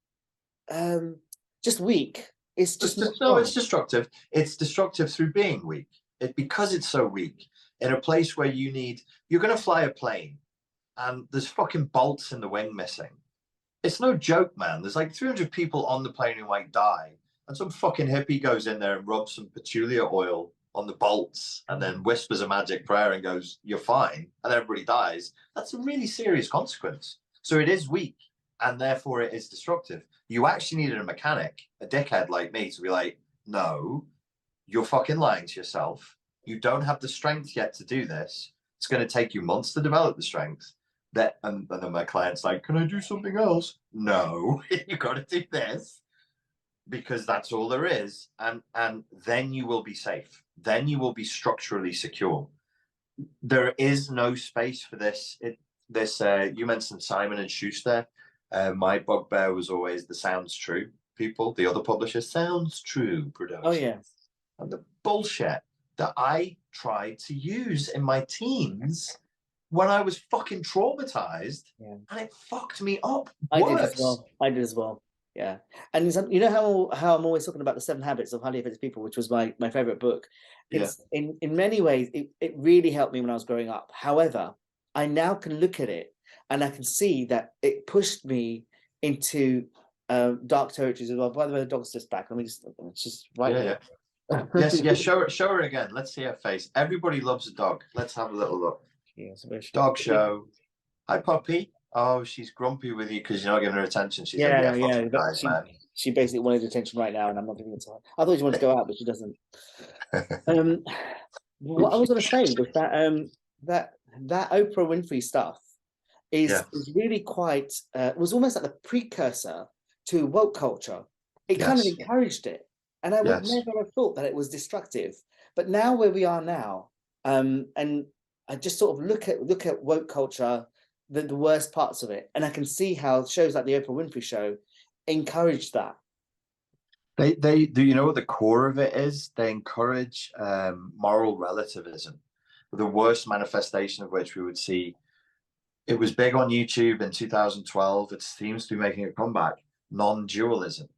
just weak? It's just no, it's destructive. It's destructive through being weak. Because it's so weak, in a place where you're going to fly a plane and there's fucking bolts in the wing missing. It's no joke, man. There's like 300 people on the plane who might die. And some fucking hippie goes in there and rubs some patchouli oil on the bolts and then whispers a magic prayer and goes, you're fine. And everybody dies. That's a really serious consequence. So it is weak and therefore it is destructive. You actually needed a mechanic, a dickhead like me, to be like, no, you're fucking lying to yourself. You don't have the strength yet to do this. It's going to take you months to develop the strength. And then my client's like, can I do something else? No, you got to do this because that's all there is. And then you will be safe. Then you will be structurally secure. There is no space for this. You mentioned Simon and Schuster. My bugbear was always the Sounds True people, the other publishers. Sounds True production. Oh, yeah. And the bullshit that I tried to use in my teens when I was fucking traumatized, and it fucked me up. I did as well. Yeah. And you know how I'm always talking about the 7 Habits of Highly Effective People, which was my favorite book. It's in many ways, it really helped me when I was growing up. However, I now can look at it and I can see that it pushed me into dark territories as well. By the way, the dog's just back. Let me just right here. Yes, yes. Show her again. Let's see her face. Everybody loves a dog. Let's have a little look. Yes, dog show. Hi, puppy. Oh, she's grumpy with you because you're not giving her attention. She's like, yeah, fucking guys, man. She basically wanted attention right now, and I'm not giving it to her. I thought she wanted to go out, but she doesn't. What I was going to say was that that Oprah Winfrey stuff is really quite was almost like the precursor to woke culture. It kind of encouraged it, and I would never have thought that it was destructive. But now where we are now, and I just sort of look at woke culture, the worst parts of it, and I can see how shows like the Oprah Winfrey Show encourage that. They do, you know what the core of it is? They encourage moral relativism, the worst manifestation of which we would see. It was big on YouTube in 2012. It seems to be making a comeback. Non-dualism.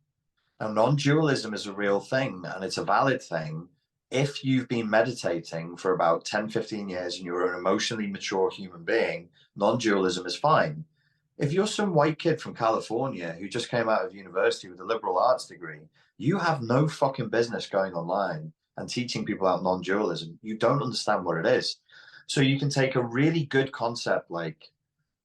Now, non-dualism is a real thing, and it's a valid thing if you've been meditating for about 10, 15 years and you're an emotionally mature human being. Non-dualism is fine. If you're some white kid from California who just came out of university with a liberal arts degree, you have no fucking business going online and teaching people about non-dualism. You don't understand what it is. So you can take a really good concept like,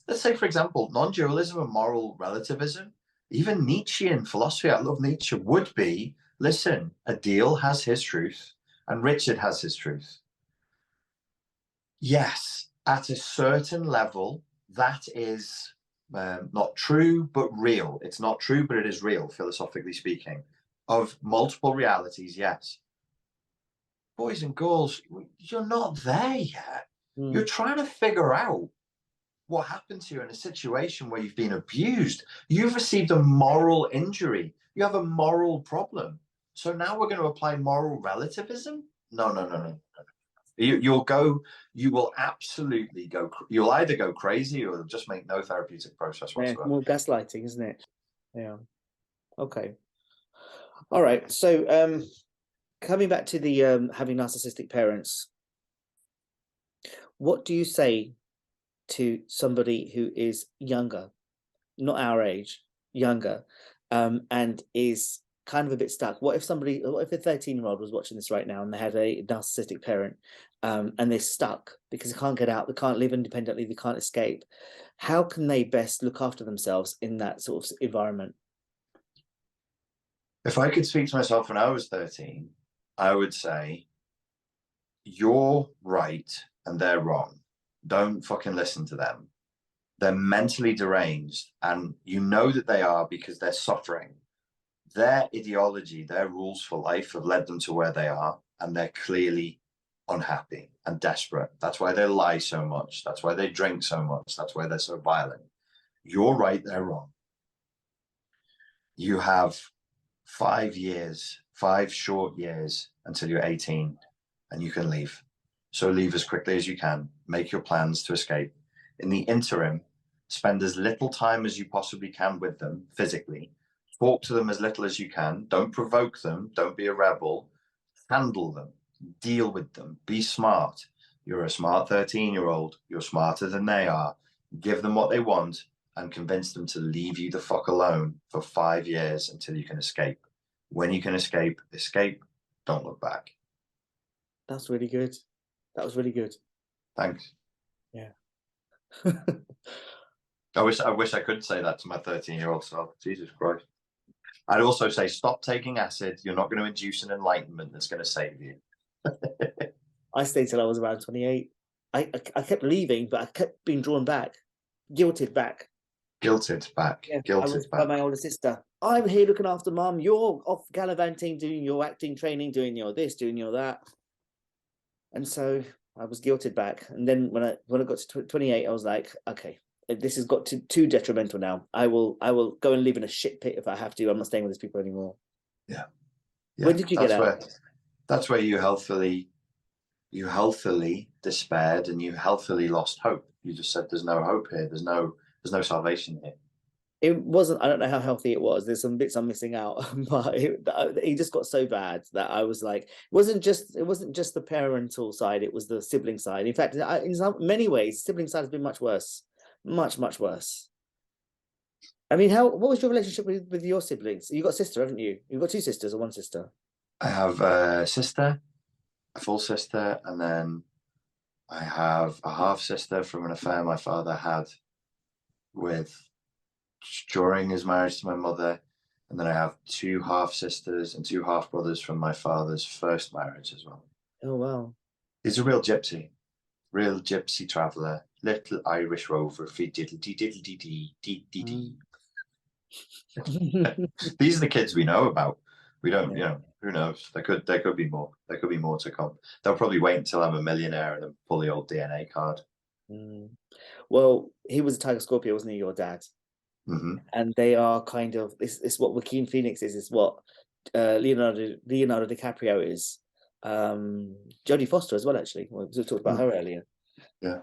let's say, for example, non-dualism and moral relativism. Even Nietzschean philosophy, I love Nietzsche, would be, listen, Adeel has his truth and Richard has his truth. Yes, at a certain level, that is not true, but real. It's not true, but it is real, philosophically speaking. Of multiple realities, yes. Boys and girls, you're not there yet. You're trying to figure out what happened to you in a situation where you've been abused. You've received a moral injury. You have a moral problem. So now we're going to apply moral relativism? No. You will absolutely go, you'll either go crazy or it'll just make no therapeutic process whatsoever. More gaslighting, isn't it? Yeah. Okay. All right. So coming back to the having narcissistic parents, what do you say to somebody who is younger, not our age, younger, and is kind of a bit stuck? What if a 13-year-old was watching this right now and they had a narcissistic parent and they're stuck because they can't get out, they can't live independently, they can't escape? How can they best look after themselves in that sort of environment? If I could speak to myself when I was 13, I would say, you're right and they're wrong. Don't fucking listen to them. They're mentally deranged, and you know that they are because they're suffering. Their ideology, their rules for life have led them to where they are, and they're clearly unhappy and desperate. That's why they lie so much. That's why they drink so much. That's why they're so violent. You're right, they're wrong. You have 5 years, 5 short years until you're 18, and you can leave. So leave as quickly as you can. Make your plans to escape. In the interim, spend as little time as you possibly can with them physically. Talk to them as little as you can. Don't provoke them. Don't be a rebel. Handle them. Deal with them. Be smart. You're a smart 13-year-old. You're smarter than they are. Give them what they want and convince them to leave you the fuck alone for 5 years until you can escape. When you can escape, escape. Don't look back. That's really good. That was really good. Thanks. Yeah. I wish I could say that to my 13-year-old self. Jesus Christ. I'd also say, stop taking acid. You're not going to induce an enlightenment that's going to save you. I stayed till I was around 28. I kept leaving, but I kept being drawn back, guilted back. Guilted back. Yeah, Guilted I was back. by my older sister. I'm here looking after mum. You're off gallivanting, doing your acting training, doing your this, doing your that. And so I was guilted back. And then when I got to 28, I was like, okay, this has got too detrimental now. I will go and live in a shit pit if I have to. I'm not staying with these people anymore. Yeah. When did you get out? That's where you healthily despaired and you healthily lost hope. You just said, there's no hope here. There's no salvation here. It wasn't, I don't know how healthy it was. There's some bits I'm missing out, but it just got so bad that I was like, it wasn't just the parental side, it was the sibling side. In fact, in many ways, sibling side has been much worse much, much worse. I mean, what was your relationship with your siblings? You got a sister, haven't you? You've got two sisters or one sister? I have a sister, a full sister, and then I have a half sister from an affair my father had during his marriage to my mother. And then I have two half sisters and two half brothers from my father's first marriage as well. Oh, wow. He's a real gypsy traveller, little Irish rover, diddle dee diddle dee dee dee dee dee. These are the kids we know about. We don't, you know, who knows? There could be more. There could be more to come. They'll probably wait until I'm a millionaire and then pull the old DNA card. Well, he was a Tiger Scorpio, wasn't he, your dad? And they are kind of, it's what Joaquin Phoenix is. It's what Leonardo DiCaprio is. Jodie Foster as well, actually. We talked about her earlier. Yeah.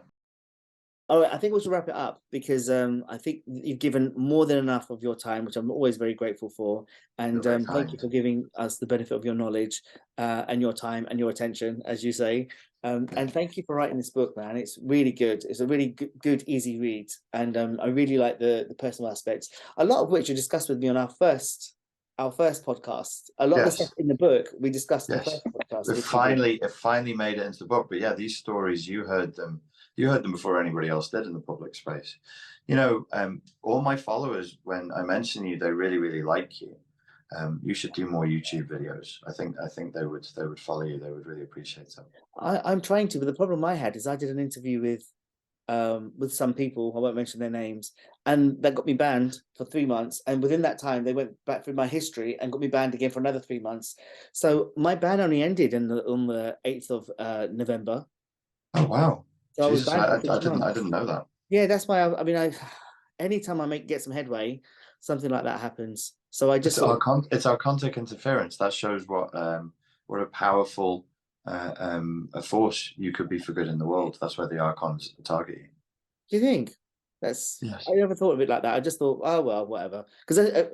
All right, I think we should wrap it up because I think you've given more than enough of your time, which I'm always very grateful for. And thank you for giving us the benefit of your knowledge and your time and your attention, as you say. And thank you for writing this book, man. It's really good. It's a really good, easy read. And I really like the personal aspects, a lot of which you discussed with me on our first podcast. A lot of the stuff in the book we discussed in the first podcast. It finally made it into the book. But yeah, these stories, you heard them before anybody else did in the public space. You know, all my followers, when I mention you, they really, really like you. You should do more YouTube videos. I think they would follow you. They would really appreciate them. I'm trying to, but the problem I had is I did an interview with some people, I won't mention their names, and that got me banned for 3 months. And within that time, they went back through my history and got me banned again for another 3 months. So my ban only ended on the 8th of November. Oh wow! So Jesus, I didn't know that. Yeah, that's why I mean, anytime I get some headway, something like that happens. So I just it's our contact interference that shows what a powerful a force you could be for good in the world. That's why the Archons target you. Do you think? Yes. I never thought of it like that. I just thought, oh well, whatever. Because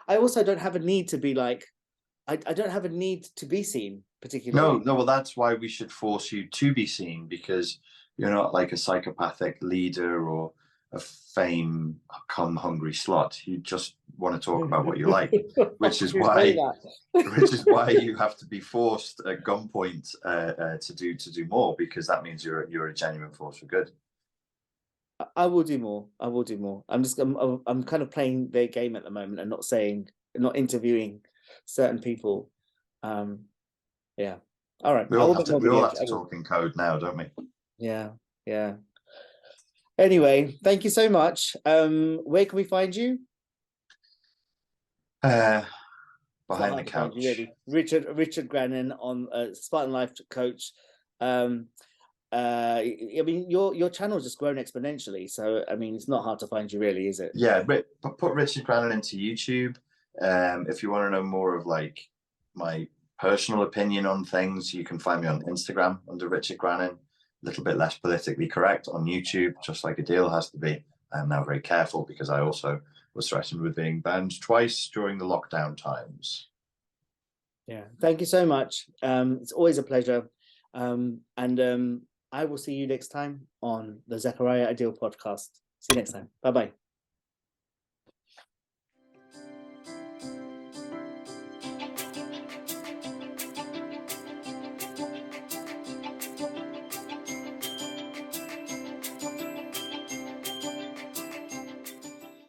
I also don't have a need to be like, I don't have a need to be seen particularly. No. Well, that's why we should force you to be seen, because you're not like a psychopathic leader or a fame come hungry slut. You just want to talk about what you like, which is why you have to be forced at gunpoint to do more, because that means you're a genuine force for good. I will do more. I'm kind of playing their game at the moment and not interviewing certain people. Yeah. All right. We all have to talk in code now, don't we? Yeah. Anyway, thank you so much. Where can we find you? Behind the couch. Really. Richard Grannon on Spartan Life Coach. I mean, your channel's just grown exponentially, so I mean, it's not hard to find you, really, is it? Yeah, put Richard Grannon into YouTube. If you want to know more of like my personal opinion on things, you can find me on Instagram under Richard Grannon. A little bit less politically correct on YouTube, just like Adeel has to be. I'm now very careful because I also was threatened with being banned twice during the lockdown times. Yeah, thank you so much. It's always a pleasure. And I will see you next time on the Zakariya Adeel podcast. See you next time. Bye-bye.